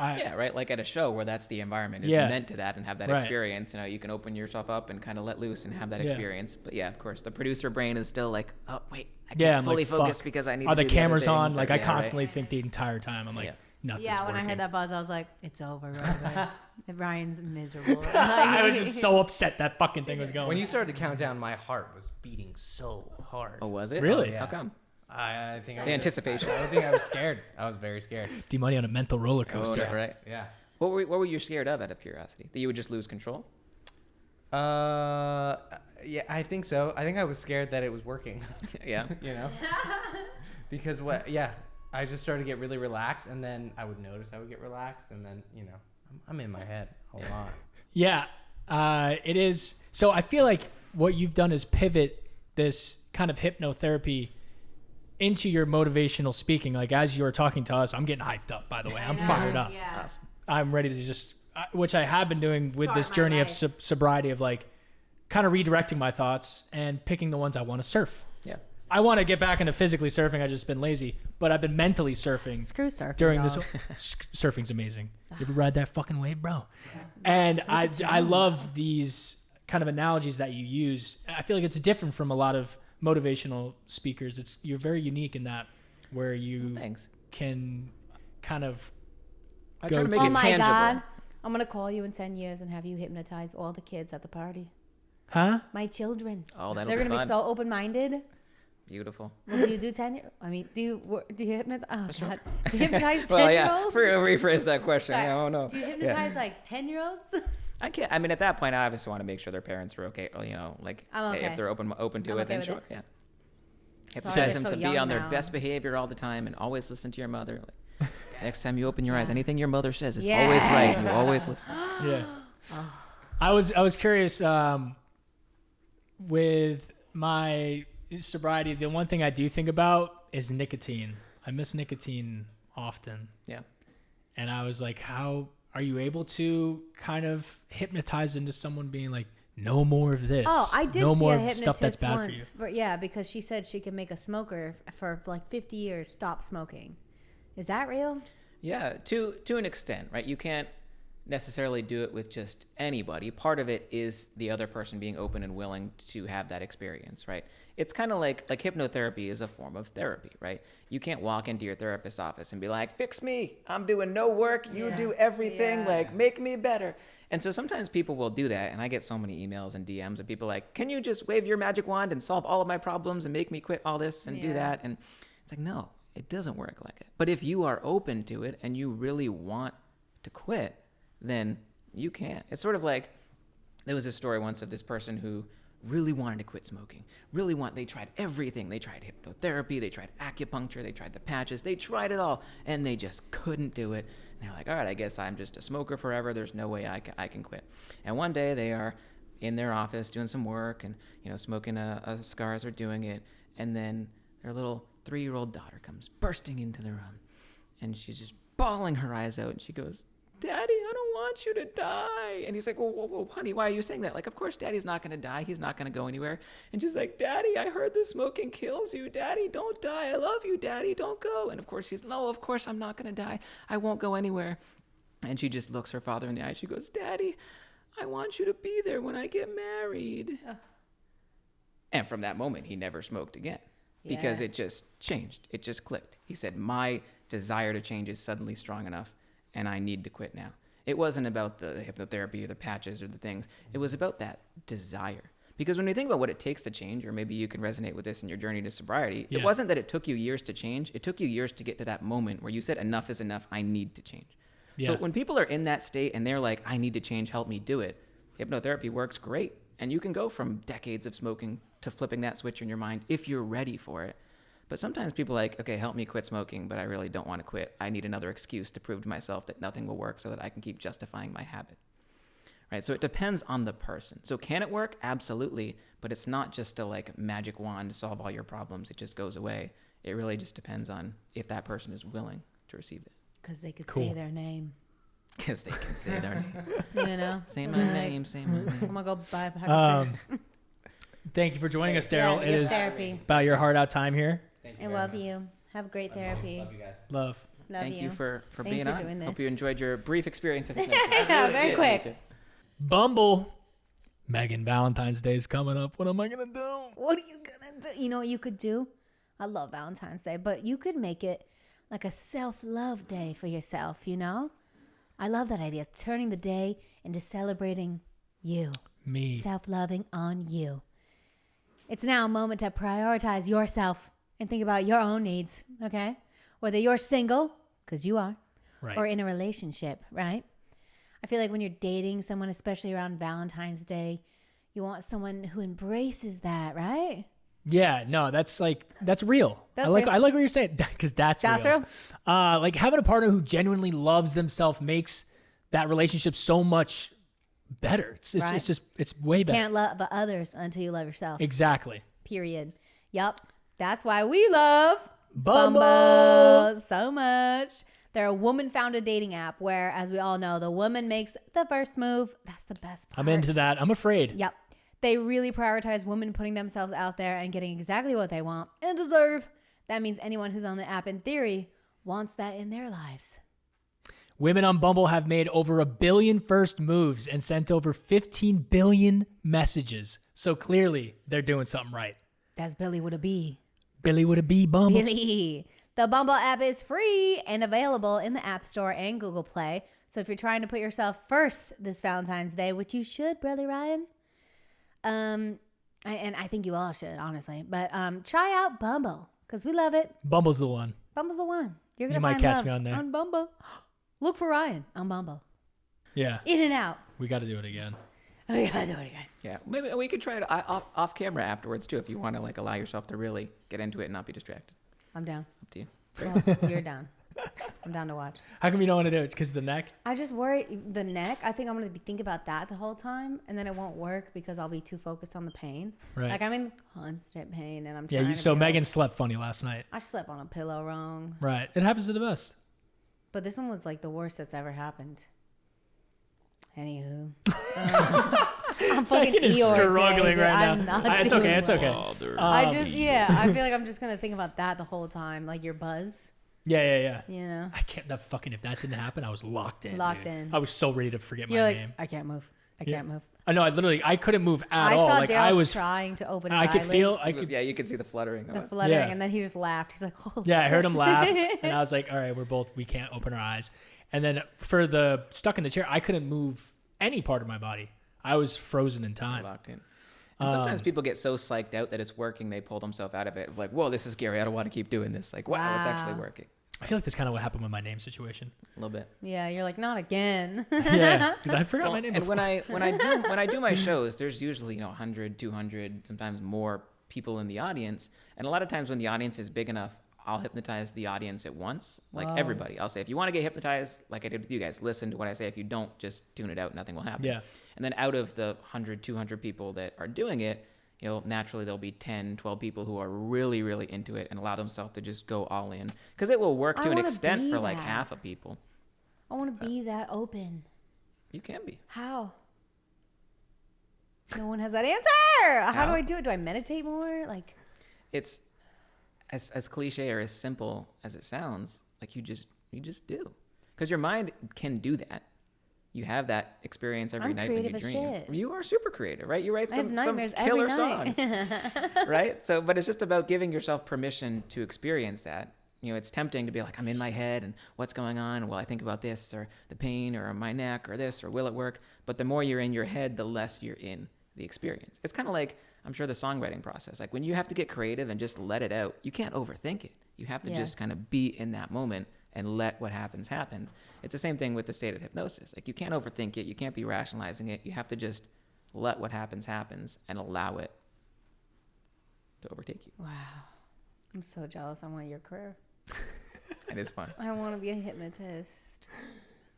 Yeah, right. Like at a show where that's the environment is meant to that and have that Right. experience. You can open yourself up and kind of let loose and have that Yeah. experience. But yeah, of course, the producer brain is still like, oh wait, I can't I'm fully like, focus fuck. because I need. Are to the do other cameras on? things, Like or- I yeah, constantly think the entire time. I'm like, Yeah. nothing's Yeah, when working. I heard that buzz, I was like, it's over. Robert. Ryan's miserable. I was just so upset that fucking thing was going. When you started to count down, my heart was beating so hard. Oh, was it? Really? Oh, How come? I think I The was anticipation. I think I was scared. I was very scared. D-Money on a mental roller Oh, coaster. right. Yeah. What were you scared of out of curiosity? That you would just lose control? Yeah, I think so. I think I was scared that it was working. Yeah. Because I just started to get really relaxed, and then I would notice I would get relaxed, and then I'm in my head a lot. Yeah, it is. So I feel like what you've done is pivot this kind of hypnotherapy into your motivational speaking. Like as you were talking to us, I'm getting hyped up, by the way. I'm fired up. Yeah. I'm ready to just, which I have been doing with this Start my journey of life. sobriety, of like kind of redirecting my thoughts and picking the ones I want to surf. Yeah. I want to get back into physically surfing. I've just been lazy, but I've been mentally surfing Screw surfing. during this. dog. Surfing's amazing. You ever ride that fucking wave, bro? And I love these kind of analogies that you use. I feel like it's different from a lot of motivational speakers. You're very unique in that, where you Thanks. can kind of I go try to make to- Oh it my tangible. God. I'm going to call you in 10 years and have you hypnotize all the kids at the party. huh? My children. Oh, that'll They're be going to be fun. so open-minded. Beautiful. Well, do you do 10 year? I mean, do you hypnotize? Oh, God. Do you hypnotize 10-year-olds? Well, yeah. Rephrase that question. Sorry. Yeah, oh no. Do you Yeah. hypnotize like 10-year-olds? I can't. I mean, at that point, I obviously want to make sure their parents are okay. Or, like I'm hey, okay. if they're open to I'm it, okay then with sure. it. Yeah. Sorry, Hypnotize they're them so to be young on their now. best behavior all the time and always listen to your mother. Like, next time you open your eyes, anything your mother says is always right. You Yes. always listen. Yeah. I was curious with my sobriety. The one thing I do think about is nicotine. I miss nicotine often. Yeah. And I was like, how are you able to kind of hypnotize into someone being like, no more of this. Oh, I did no see more a of hypnotist stuff that's bad for you. once. Yeah, because she said she could make a smoker for like 50 years stop smoking. Is that real? Yeah, to an extent, right? You can't necessarily do it with just anybody. Part of it is the other person being open and willing to have that experience, right? It's kind of like hypnotherapy is a form of therapy, right? You can't walk into your therapist's office and be like, fix me. I'm doing no work. You Yeah. do everything. Yeah. Like, make me better. And so sometimes people will do that. And I get so many emails and DMs of people like, can you just wave your magic wand and solve all of my problems and make me quit all this and do Yeah. that? And it's like, no, it doesn't work like it. But if you are open to it and you really want to quit, then you can. It's sort of like, there was a story once of this person who really wanted to quit smoking. They tried everything. They tried hypnotherapy, they tried acupuncture, they tried the patches, they tried it all, and they just couldn't do it. And they're like, all right, I guess I'm just a smoker forever. There's no way I can quit. And one day they are in their office doing some work and, smoking a cigar as they're doing it. And then their little 3-year-old daughter comes bursting into the room, and she's just bawling her eyes out. And she goes, Daddy, I don't want you to die. And he's like, whoa, honey, why are you saying that? Like, of course, Daddy's not going to die. He's not going to go anywhere. And she's like, Daddy, I heard the smoking kills you. Daddy, don't die. I love you, Daddy. Don't go. And of course, he's, no, of course, I'm not going to die. I won't go anywhere. And she just looks her father in the eye. She goes, Daddy, I want you to be there when I get married. And from that moment, he never smoked again because Yeah. it just changed. It just clicked. He said, my desire to change is suddenly strong enough, and I need to quit now. It wasn't about the hypnotherapy or the patches or the things. It was about that desire. Because when you think about what it takes to change, or maybe you can resonate with this in your journey to sobriety, Yeah. it wasn't that it took you years to change. It took you years to get to that moment where you said, enough is enough. I need to change. So Yeah. when people are in that state and they're like, I need to change, help me do it, hypnotherapy works great. And you can go from decades of smoking to flipping that switch in your mind if you're ready for it. But sometimes people are like, okay, help me quit smoking, but I really don't want to quit. I need another excuse to prove to myself that nothing will work so that I can keep justifying my habit. Right? So it depends on the person. So can it work? Absolutely. But it's not just a like magic wand to solve all your problems. It just goes away. It really just depends on if that person is willing to receive it. Because they could Cool. say their name. Because they can say their name. Say my They're like, name, say my I'm name. going to go buy a pack Um, of cigarettes. Thank you for joining us, Yeah, Daryl. you It have is therapy. about your heart out time here. Thank I you. love you. Have great therapy. Love you guys. Love. Thank you for Thanks being for on. doing Hope this. you enjoyed your brief experience of hypnosis. Yeah, very quick. Bumble. Megan, Valentine's Day is coming up. What am I going to do? What are you gonna do? You know what you could do? I love Valentine's Day, but you could make it like a self-love day for yourself, you know? I love that idea. Turning the day into celebrating you. Me. Self-loving on you. It's now a moment to prioritize yourself and think about your own needs, okay? Whether you're single, because you are, Right. or in a relationship, right? I feel like when you're dating someone, especially around Valentine's Day, you want someone who embraces that, right? Yeah, no, that's real. That's I like real. what you're saying because that's real. Like having a partner who genuinely loves themselves makes that relationship so much better. It's Right. it's way better. Can't love others until you love yourself. Exactly. Period. Yup. That's why we love Bumble. so much. They're a woman-founded dating app where, as we all know, the woman makes the first move. That's the best part. I'm into that. I'm afraid. Yep. They really prioritize women putting themselves out there and getting exactly what they want and deserve. That means anyone who's on the app, in theory, wants that in their lives. Women on Bumble have made over 1 billion first moves and sent over 15 billion messages. So clearly, they're doing something right. That's Billy with a B. Billy with a B, Bumble. Billy. The Bumble app is free and available in the App Store and Google Play. So if you're trying to put yourself first this Valentine's Day, which you should, Brother Ryan, and I think you all should, honestly. But try out Bumble because we love it. Bumble's the one. Bumble's the one. You're gonna You might find catch love me on there. on Bumble. Look for Ryan on Bumble. Yeah. In and out. We got to do it again. Oh, yeah, do it again. Yeah, maybe we could try it off camera afterwards too, if you want to like allow yourself to really get into it and not be distracted. I'm down. Up to you. Well, you're down. I'm down to watch. How come you don't want to do it? It's because of the neck? I just worry the neck. I think I'm going to think about that the whole time, and then it won't work because I'll be too focused on the pain. Right. Like I'm in constant pain, and I'm Yeah, trying to so be Megan like, slept funny last night. I slept on a pillow wrong, Right. It happens to the best. but this one was like the worst that's ever happened. Anywho, I'm fucking Megan is Eeyore today, struggling dude. right I'm now. not It's doing okay. It's well. okay. I feel like I'm just gonna think about that the whole time, like your buzz. Yeah. You know, I can't. That fucking. If that didn't happen, I was locked in. Locked dude. in. I was so ready to forget you're my like, name. I can't move. I Yeah. can't move. I know. I couldn't move at I all. saw Like Daryl I was. trying to open his I could feel. eyelids. Yeah, you could see the fluttering. Of The it. fluttering, Yeah. and then he just laughed. He's like, "Holy Yeah, I heard shit." him laugh, and I was like, "All right, we can't open our eyes." And then for the stuck in the chair, I couldn't move any part of my body. I was frozen in time. Locked in. And sometimes people get so psyched out that it's working, they pull themselves out of it. Like, whoa, this is scary. I don't want to keep doing this. Like, wow, it's actually Wow. working. I feel like that's kind of what happened with my name situation. A little bit. Yeah, you're like, not again. Yeah, because I forgot Well, my name. and Before. when I do my shows, there's usually 100, 200, sometimes more people in the audience. And a lot of times when the audience is big enough, I'll hypnotize the audience at once, like Whoa. everybody. I'll say, if you want to get hypnotized, like I did with you guys, listen to what I say. If you don't, just tune it out. Nothing will happen. Yeah. And then out of the 100, 200 people that are doing it, naturally there'll be 10, 12 people who are really, really into it and allow themselves to just go all in. Because it will work I to an wanna extent be for like that. half of people. I want to be that open. You can be. How? No one has that answer. How do How? I do it? Do I meditate more? Like, It's as cliche or as simple as it sounds, like you just do. Because your mind can do that. You have that experience every I'm night when you creative as dream. shit. You are super creative, right? You write I have some nightmares killer every night. songs, right? So, but it's just about giving yourself permission to experience that. It's tempting to be like, I'm in my head and what's going on? Well, I think about this or the pain or my neck or this or will it work? But the more you're in your head, the less you're in the experience. It's kind of like, I'm sure, the songwriting process. Like when you have to get creative and just let it out, you can't overthink it. You have to Yeah. just kind of be in that moment and let what happens happen. It's the same thing with the state of hypnosis. Like you can't overthink it. You can't be rationalizing it. You have to just let what happens and allow it to overtake you. wow. I'm so jealous. I want your career. It is fun. I want to be a hypnotist.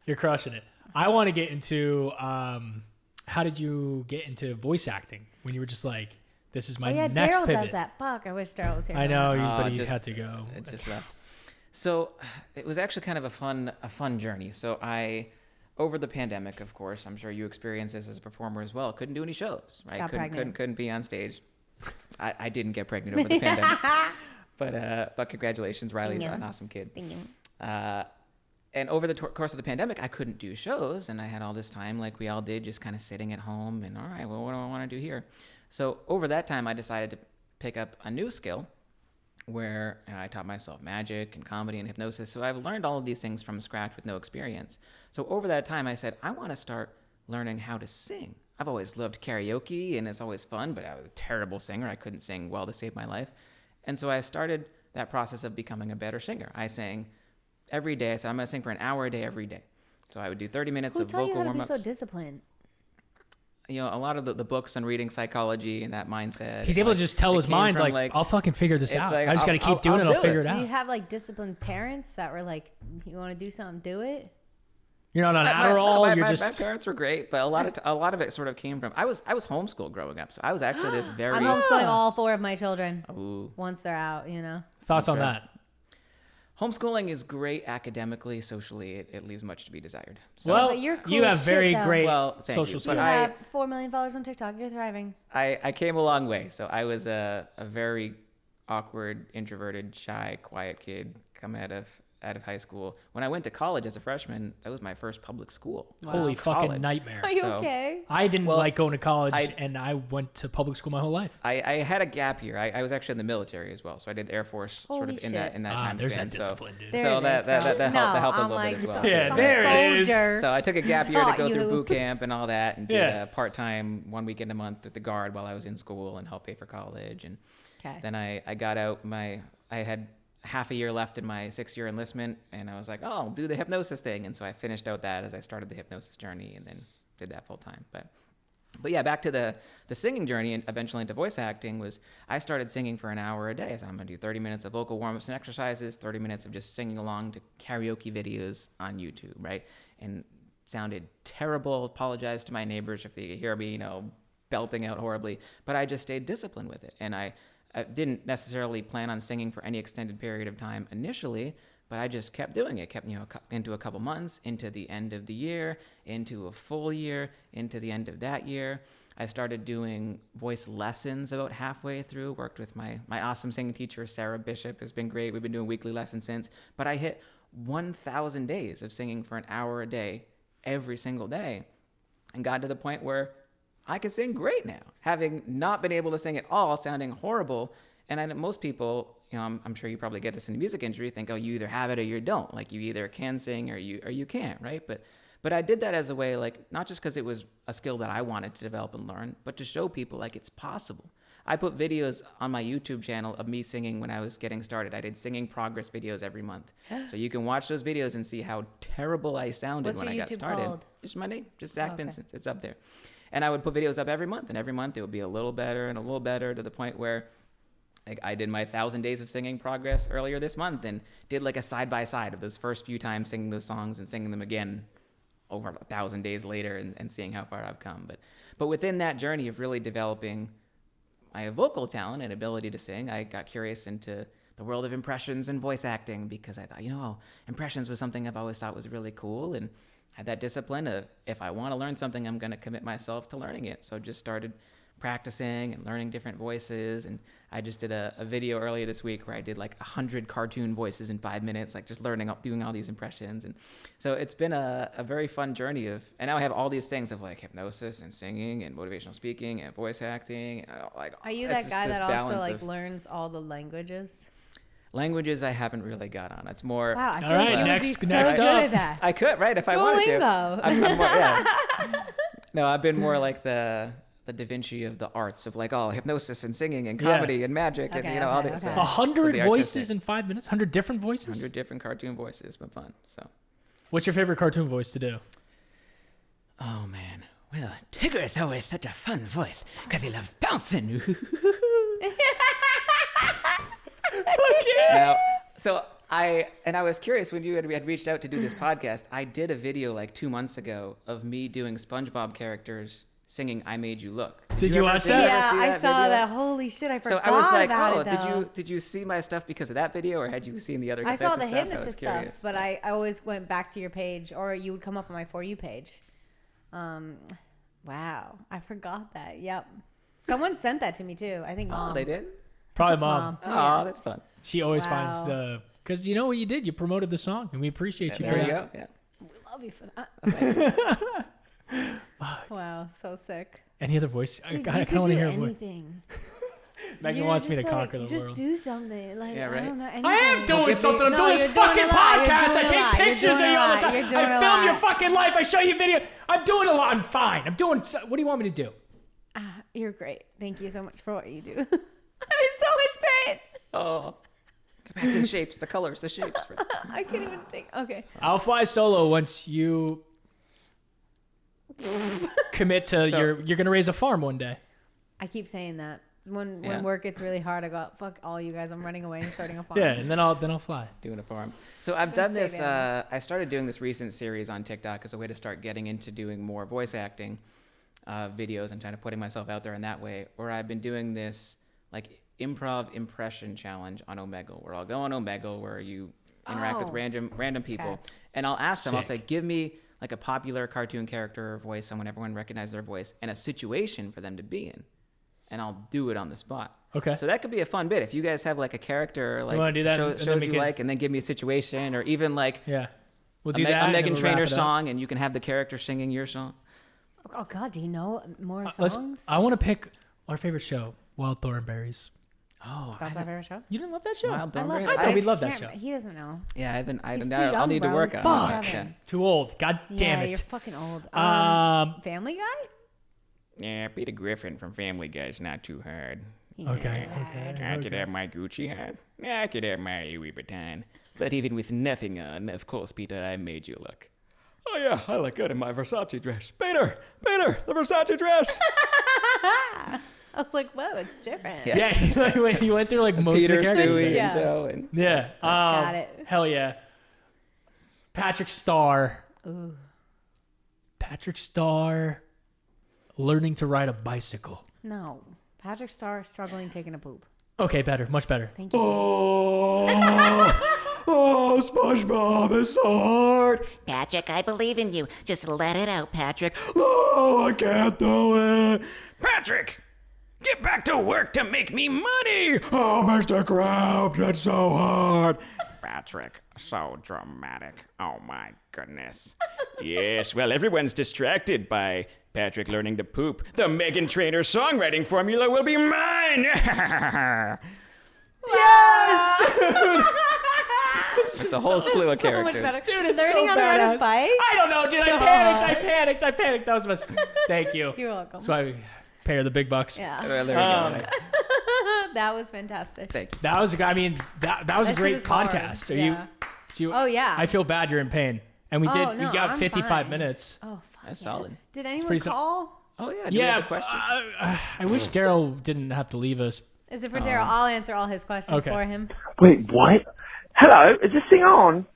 You're crushing it. I want to get into. How did you get into voice acting when you were just like, this is my Oh yeah, next Daryl pivot? does that. Fuck, I wish Daryl was here. I know, but he just- had to go. It just left. So it was actually kind of a fun journey. So over the pandemic, of course, I'm sure you experienced this as a performer as well. Couldn't do any shows, right? Got pregnant. Couldn't be on stage. I didn't get pregnant over the pandemic. But congratulations, Riley's Thank you. an awesome kid. Thank you. And over the course of the pandemic, I couldn't do shows, and I had all this time, like we all did, just kind of sitting at home. And all right, well, what do I want to do here? So over that time, I decided to pick up a new skill, where I taught myself magic and comedy and hypnosis. So I've learned all of these things from scratch with no experience. So over that time, I said, I want to start learning how to sing. I've always loved karaoke, and it's always fun, but I was a terrible singer. I couldn't sing well to save my life. And so I started that process of becoming a better singer. I sang every day. I said, I'm going to sing for an hour a day every day. So I would do 30 minutes of vocal warm-ups. Who taught you how to be so disciplined? You know, a lot of the books on reading psychology and that mindset. He's able to just tell his mind, like, I'll fucking figure this out. Like, I just got to keep doing it. I'll figure it out. Do you have, like, disciplined parents that were like, you want to do something, do it? You're not on Adderall. My parents were great, but a lot of it sort of came from, I was homeschooled growing up. So I was actually this very... I'm homeschooling all 4 of my children. Ooh. Once they're out, you know. Thoughts on that? Homeschooling is great academically, socially. It leaves much to be desired. So, well, you're cool you have very great social skills. You have 4 million followers on TikTok. You're thriving. I came a long way. So I was a very awkward, introverted, shy, quiet kid coming out of high school. When I went to college as a freshman, that was my first public school. Holy fucking nightmare. Are you okay? I didn't like going to college, and I went to public school my whole life. I had a gap year. I was actually in the military as well, so I did the Air Force Holy sort of in shit. that time There's span. that discipline, dude. So that helped a little bit as well. Yeah, some there it is. soldier. So I took a gap year to go you. through boot camp and all that, and did a part-time 1 weekend a month at the Guard while I was in school and helped pay for college. And then I got out. I had half a year left in my 6-year enlistment, and I was like, oh, I'll do the hypnosis thing. And so I finished out that as I started the hypnosis journey, and then did that full time. But yeah, back to the singing journey and eventually into voice acting was I started singing for an hour a day. So I'm going to do 30 minutes of vocal warm-ups and exercises, 30 minutes of just singing along to karaoke videos on YouTube, right? And sounded terrible. Apologize to my neighbors if they hear me, belting out horribly. But I just stayed disciplined with it. And I didn't necessarily plan on singing for any extended period of time initially, but I just kept doing it. Kept, into a couple months, into the end of the year, into a full year, into the end of that year. I started doing voice lessons about halfway through, worked with my awesome singing teacher, Sarah Bishop, has been great. We've been doing weekly lessons since, but I hit 1,000 days of singing for an hour a day, every single day, and got to the point where I can sing great now, having not been able to sing at all, sounding horrible. And I know most people, I'm sure you probably get this in the music industry, think, oh, you either have it or you don't. Like you either can sing or you can't, right? But I did that as a way, like, not just because it was a skill that I wanted to develop and learn, but to show people, like, it's possible. I put videos on my YouTube channel of me singing when I was getting started. I did singing progress videos every month. So you can watch those videos and see how terrible I sounded when I got started. Called? Just my name, just Zach Pincince. It's up there. And I would put videos up every month, and every month it would be a little better and a little better to the point where I did my 1,000 days of singing progress earlier this month and did like a side-by-side of those first few times singing those songs and singing them again over 1,000 days later and seeing how far I've come. But within that journey of really developing my vocal talent and ability to sing, I got curious into the world of impressions and voice acting because I thought, impressions was something I've always thought was really cool and had that discipline of if I want to learn something, I'm going to commit myself to learning it. So just started practicing and learning different voices. And I just did a video earlier this week where I did like 100 cartoon voices in 5 minutes, like just doing all these impressions. And so it's been a very fun journey and now I have all these things of like hypnosis and singing and motivational speaking and voice acting. Are you that guy that also like learns all the languages? Languages I haven't really got on. It's more. Wow, I feel all right, like you next would be so up. good at that. I could, right, if I wanted to. Duolingo. I'm more, yeah. No, I've been more like the Da Vinci of the arts of like hypnosis and singing and comedy and magic and all this. 100 voices in 5 minutes. 100 different voices. 100 different cartoon voices, but fun. So. What's your favorite cartoon voice to do? Oh man, well, Tigger is always such a fun voice because he loves bouncing. Now, so I was curious when you had reached out to do this podcast. I did a video like 2 months ago of me doing SpongeBob characters singing "I Made You Look." Did you watch that? Yeah, I saw video? that. Holy shit, I forgot So I was like, about it, did you see my stuff because of that video, or had you seen the other? I saw the stuff? hypnotist stuff, but I always went back to your page, or you would come up on my For You page. Wow, I forgot that. Yep, someone sent that to me too. I think Mom. Oh, they did. Probably Mom. Oh, that's fun. She always finds the because you know what you did. You promoted the song, and we appreciate you for There you that. go. Yeah. We love you for that. Wow, so sick. Any other voice? Dude, I you kind could of want do to hear a voice. anything. Megan You're wants me to just, conquer the just world. do something. Like, Yeah, right. I don't know. I am anything. doing something. I'm No, doing this you're doing fucking a lot. You're podcast. doing I a take lot. You're pictures of doing you a all the lot. time. You're doing I a film your lot. fucking life. I show you video. I'm doing a lot. I'm fine. I'm doing. What do you want me to do? You're great. Thank you so much for what you do. I'm in so much pain. Oh. Go back to the shapes, the colors, the shapes. I can't even think. Okay. I'll fly solo once you commit to you're gonna raise a farm one day. I keep saying that. When Yeah. work gets really hard, I go, fuck all you guys. I'm running away and starting a farm. Yeah, and then I'll fly. Doing a farm. So I've Gonna done this. save animals. I started doing this recent series on TikTok as a way to start getting into doing more voice acting videos and kind of putting myself out there in that way. Or I've been doing this like improv impression challenge on Omegle, where I'll go on Omegle where you interact with Oh. random people, Okay. and I'll ask them. I'll say, Sick. give me like a popular cartoon character or voice, someone everyone recognizes their voice, and a situation for them to be in, and I'll do it on the spot. Okay. So that could be a fun bit if you guys have like a character like wanna do that, and then shows we you can- like, and then give me a situation, or even like Yeah, we'll a, do that. a and then Meghan we'll Trainor wrap it up. song, and you can have the character singing your song. Oh, God. Do you know more Let's. songs? I want to pick our favorite show, Wild Thornberries. Oh, That's our favorite show. You didn't love that show? Wild I love. Thornberries? I thought we loved that can't show. remember. He doesn't know. Yeah, I He's too I'll young, need to bro. work He's on it. 27. Yeah. Too old. God damn Yeah, you're it. fucking old. Family Guy? Yeah, Peter Griffin from Family Guy's not too hard. He's Okay. I could have my Gucci hat. Yeah, I could have my Louis Vuitton. But even with nothing on, of course, Peter, I made you look. Oh yeah, I look good in my Versace dress. Peter, the Versace dress. I was like, whoa, it's different. Yeah. Yeah, he went through like most Peter, of the characters. Stewie, Yeah. and Joe, and Yeah. Got it. Hell yeah. Patrick Starr. Ooh. Patrick Starr learning to ride a bicycle. No. Patrick Starr struggling taking a poop. Okay, better. Much better. Thank you. Oh, SpongeBob is so hard. Patrick, I believe in you. Just let it out, Patrick. Oh, I can't do it. Patrick, get back to work to make me money. Oh, Mr. Krabs, that's so hard. Patrick, so dramatic. Oh, my goodness. Yes, well, everyone's distracted by Patrick learning to poop. The Meghan Trainor songwriting formula will be mine. Yes, dude. There's a whole slew of So much characters. better. Dude, it's Learning so how to ride a badass. bike? I don't know, dude. I panicked. That was the best. Thank you. You're welcome. That's why we pay her the big bucks. Yeah. Well, there we go. That was fantastic. Thank you. That was, I mean, that was a That shit great was hard. podcast. Are Yeah. you? Oh, yeah. I feel bad you're in pain. And we Oh, did, no, we got I'm 55 fine. minutes. Oh, fuck. That's yeah. solid. Did anyone pretty call? Oh, yeah. Do we have the questions? I wish Daryl didn't have to leave us. Is it for Daryl? I'll answer all his questions Okay. for him. Wait, what? Hello, is this thing on?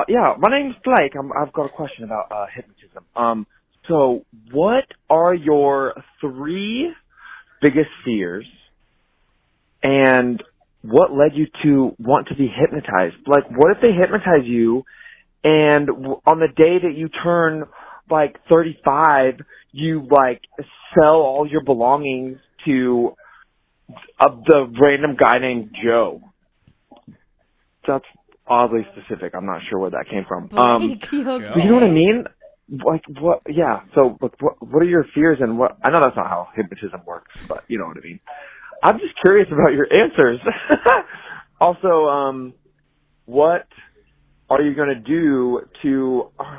Yeah, my name's Blake. I've got a question about hypnotism. So what are your 3 biggest fears, and what led you to want to be hypnotized? Like, what if they hypnotize you, and on the day that you turn like 35, you like sell all your belongings to the random guy named Joe? That's oddly specific. I'm not sure where that came from. Blake, you okay? But you know what I mean? Like what? Yeah. So, what are your fears, and what? I know that's not how hypnotism works, but you know what I mean. I'm just curious about your answers. Also, what are you gonna do to? I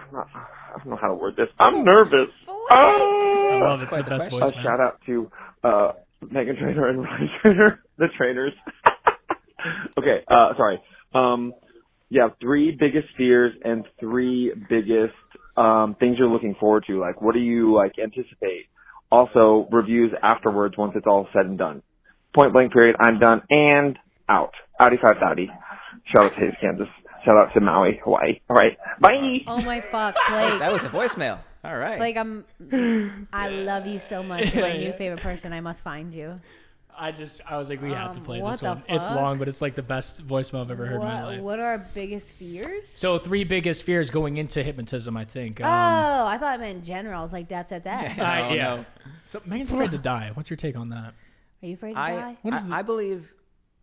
don't know how to word this. I'm nervous. I love it. It's the best question. voice, A man. shout out to Meghan Trainor and Ryan Trainor, the trainers. Okay, sorry. You have 3 biggest fears and 3 biggest things you're looking forward to. Like, what do you like anticipate? Also, reviews afterwards once it's all said and done. Point blank period. I'm done and out. Audi 5000. Shout out to Hayes, Kansas. Shout out to Maui, Hawaii. All right, bye. Oh my fuck, Blake. That was a voicemail. All right. Blake, I love you so much. You're my new favorite person. I must find you. I was like, we have to play what this the one. It's fuck? long, but it's like the best voicemail I've ever heard in my life. What are our biggest fears? So 3 biggest fears going into hypnotism, I think. Oh, I thought it meant in general. I was like, death. Are No. So Megan's afraid to die. What's your take on that? you afraid to die? What is I believe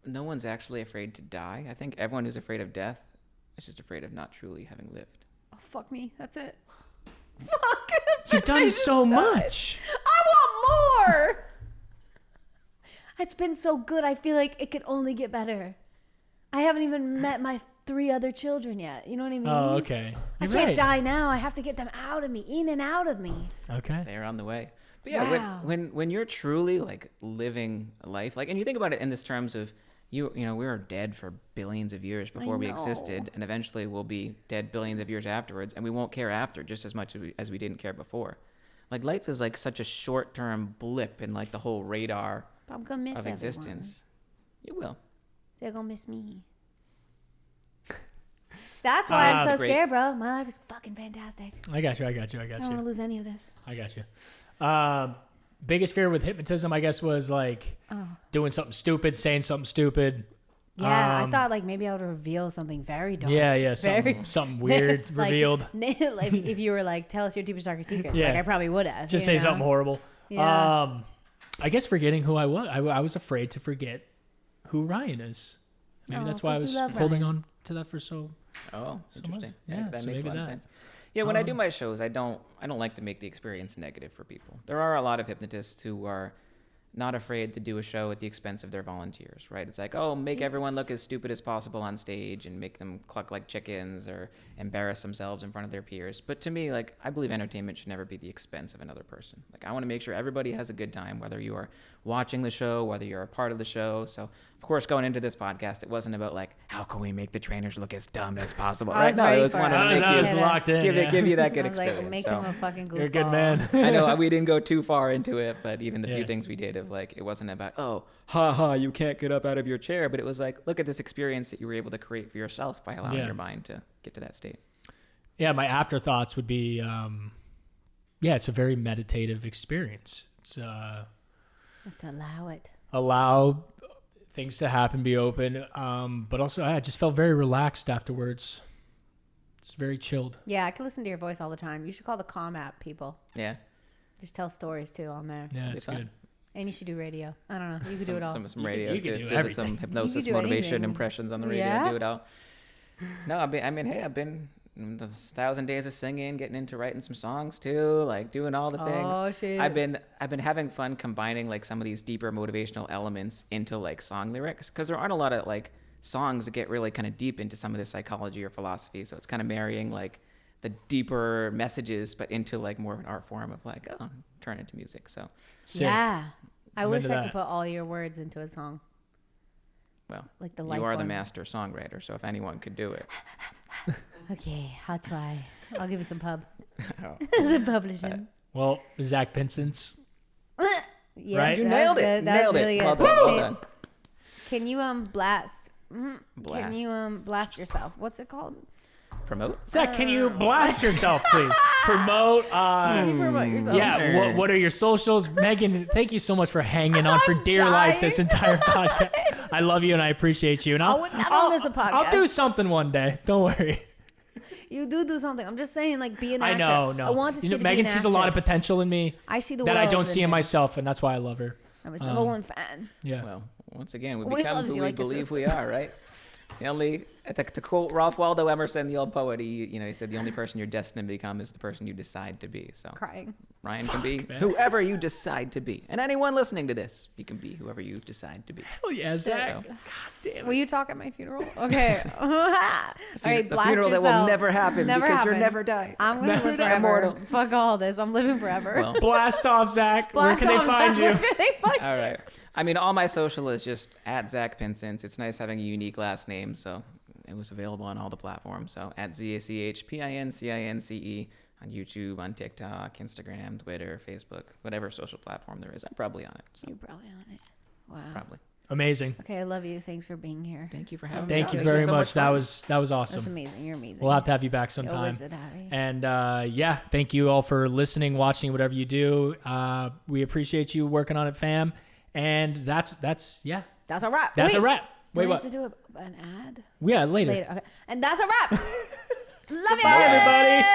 no one's actually afraid to die. I think everyone who's afraid of death is just afraid of not truly having lived. Oh, fuck me. That's it. Fuck. You've done so much. I want more. It's been so good. I feel like it could only get better. I haven't even met my 3 other children yet. You know what I mean? Oh, okay. I can't die now. I have to get them out of me, in and out of me. Okay. They're on the way. But yeah, Wow. when you're truly like living life, like, and you think about it in this terms of you know, we were dead for billions of years before we know. existed, and eventually we'll be dead billions of years afterwards, and we won't care after just as much as we didn't care before. Like, life is like such a short-term blip in like the whole radar I'm gonna miss of everyone. existence. You will. They're gonna miss me. That's why I'm so great. scared, bro. My life is fucking fantastic. I got you. I don't want to lose any of this. I got you. Biggest fear with hypnotism, I guess, was like doing something stupid, saying something stupid. Yeah, I thought like maybe I would reveal something very dark. Yeah, Very- something weird like, revealed. Like if you were like, tell us your deepest darkest secrets. Yeah. Like I probably would have. Just you say know? something horrible. Yeah. I guess forgetting who I was. I was afraid to forget who Ryan is. Maybe Oh, that's why I 'cause you was love holding Ryan. on to that for so. Oh, interesting. Yeah, that so makes a maybe lot of that. sense. Yeah, when I do my shows, I don't like to make the experience negative for people. There are a lot of hypnotists who are not afraid to do a show at the expense of their volunteers, right? It's like, oh, make everyone look as stupid as possible on stage and make them cluck like chickens or embarrass themselves in front of their peers. But to me, like, I believe entertainment should never be the expense of another person. Like, I want to make sure everybody has a good time, whether you are watching the show, whether you're a part of the show. So, of course, going into this podcast, it wasn't about like, how can we make the trainers look as dumb as possible, I right? was No, ready it was for one it. to make I was you locked in. give you that I good was like, experience. make so. him a fucking goofball. You're a good man. I know we didn't go too far into it, but even the Yeah. few things we did of like, it wasn't about, oh, ha ha, you can't get up out of your chair, but it was like, look at this experience that you were able to create for yourself by allowing Yeah. your mind to get to that state. Yeah, my afterthoughts would be, it's a very meditative experience. It's You have to allow it. allow things to happen, be open, but also I just felt very relaxed afterwards. It's very chilled. Yeah, I can listen to your voice all the time. You should call the Calm app, people. Yeah. Just tell stories too on there. Yeah, be it's fun. good. And you should do radio. I don't know. You could do it all. Some radio. you could do Some everything. hypnosis, do motivation, anything. impressions on the radio. Yeah? Do it all. No, I've been 1,000 days of singing, getting into writing some songs too, like doing all the things. Oh, shit. I've been having fun combining like some of these deeper motivational elements into like song lyrics, because there aren't a lot of like songs that get really kind of deep into some of the psychology or philosophy. So it's kind of marrying like the deeper messages, but into like more of an art form of like, oh, turn into music. So, Sick. Yeah. I I'm wish into I could that. put all your words into a song. well, Like the you life are the one. master songwriter. So if anyone could do it, Okay, I'll try. I'll give you some pub. oh. Some publishing. Well, Zach Pincince. Yeah, Right? You that nailed was it. good. That Nailed was it. really Well good. done. Well Say- done. Can you blast? Can Blast. you blast yourself? What's it called? Promote. Zach, can you blast yourself, please? Promote. Can you promote yourself? Yeah, what are your socials? Megan, thank you so much for hanging on for I'm dear life dying. this entire podcast. I love you and I appreciate you. And I would never on this podcast. I'll do something one day. Don't worry. You do something. I'm just saying, like, be an I actor. know, no. I want this kid to Megan be an sees a lot of actor. potential in me I see the that I world don't see in him. myself, and that's why I love her. I'm his number one fan. Yeah. Well, once again, we Well, he become loves who you we like your believe sister. we are, right? The only, to quote Ralph Waldo Emerson, the old poet, he said the only person you're destined to become is the person you decide to be. So Crying. Ryan can be whoever you decide to be, and anyone listening to this, you can be whoever you decide to be. Oh yeah, Zach. So, Will you talk at my funeral? Okay. All right, the blast funeral that will yourself. never happen Never because you'll happen. never die. I'm gonna live Never forever. immortal. Fuck all this. I'm living forever. Well, Blast off, Zach. Blast Where can off, they find Zach. you? Where can they find all you? right. I mean, all my social is just at Zach Pincince. It's nice having a unique last name, so it was available on all the platforms. So at ZACHPINCINCE on YouTube, on TikTok, Instagram, Twitter, Facebook, whatever social platform there is. I'm probably on it. So You're probably on it. Wow. probably. Amazing. Okay, I love you. Thanks for being here. Thank you for having me. Thank on. you This was very so much. That fun. was That's awesome. amazing. You're amazing. We'll have to have you back Yo, sometime. what's it, Abby? And thank you all for listening, watching, whatever you do. We appreciate you working on it, fam. And that's That's a wrap. That's Wait, a wrap. Wait, do I what? have to do an ad Yeah, later. later? Okay. And that's a wrap. Love Bye, it. everybody.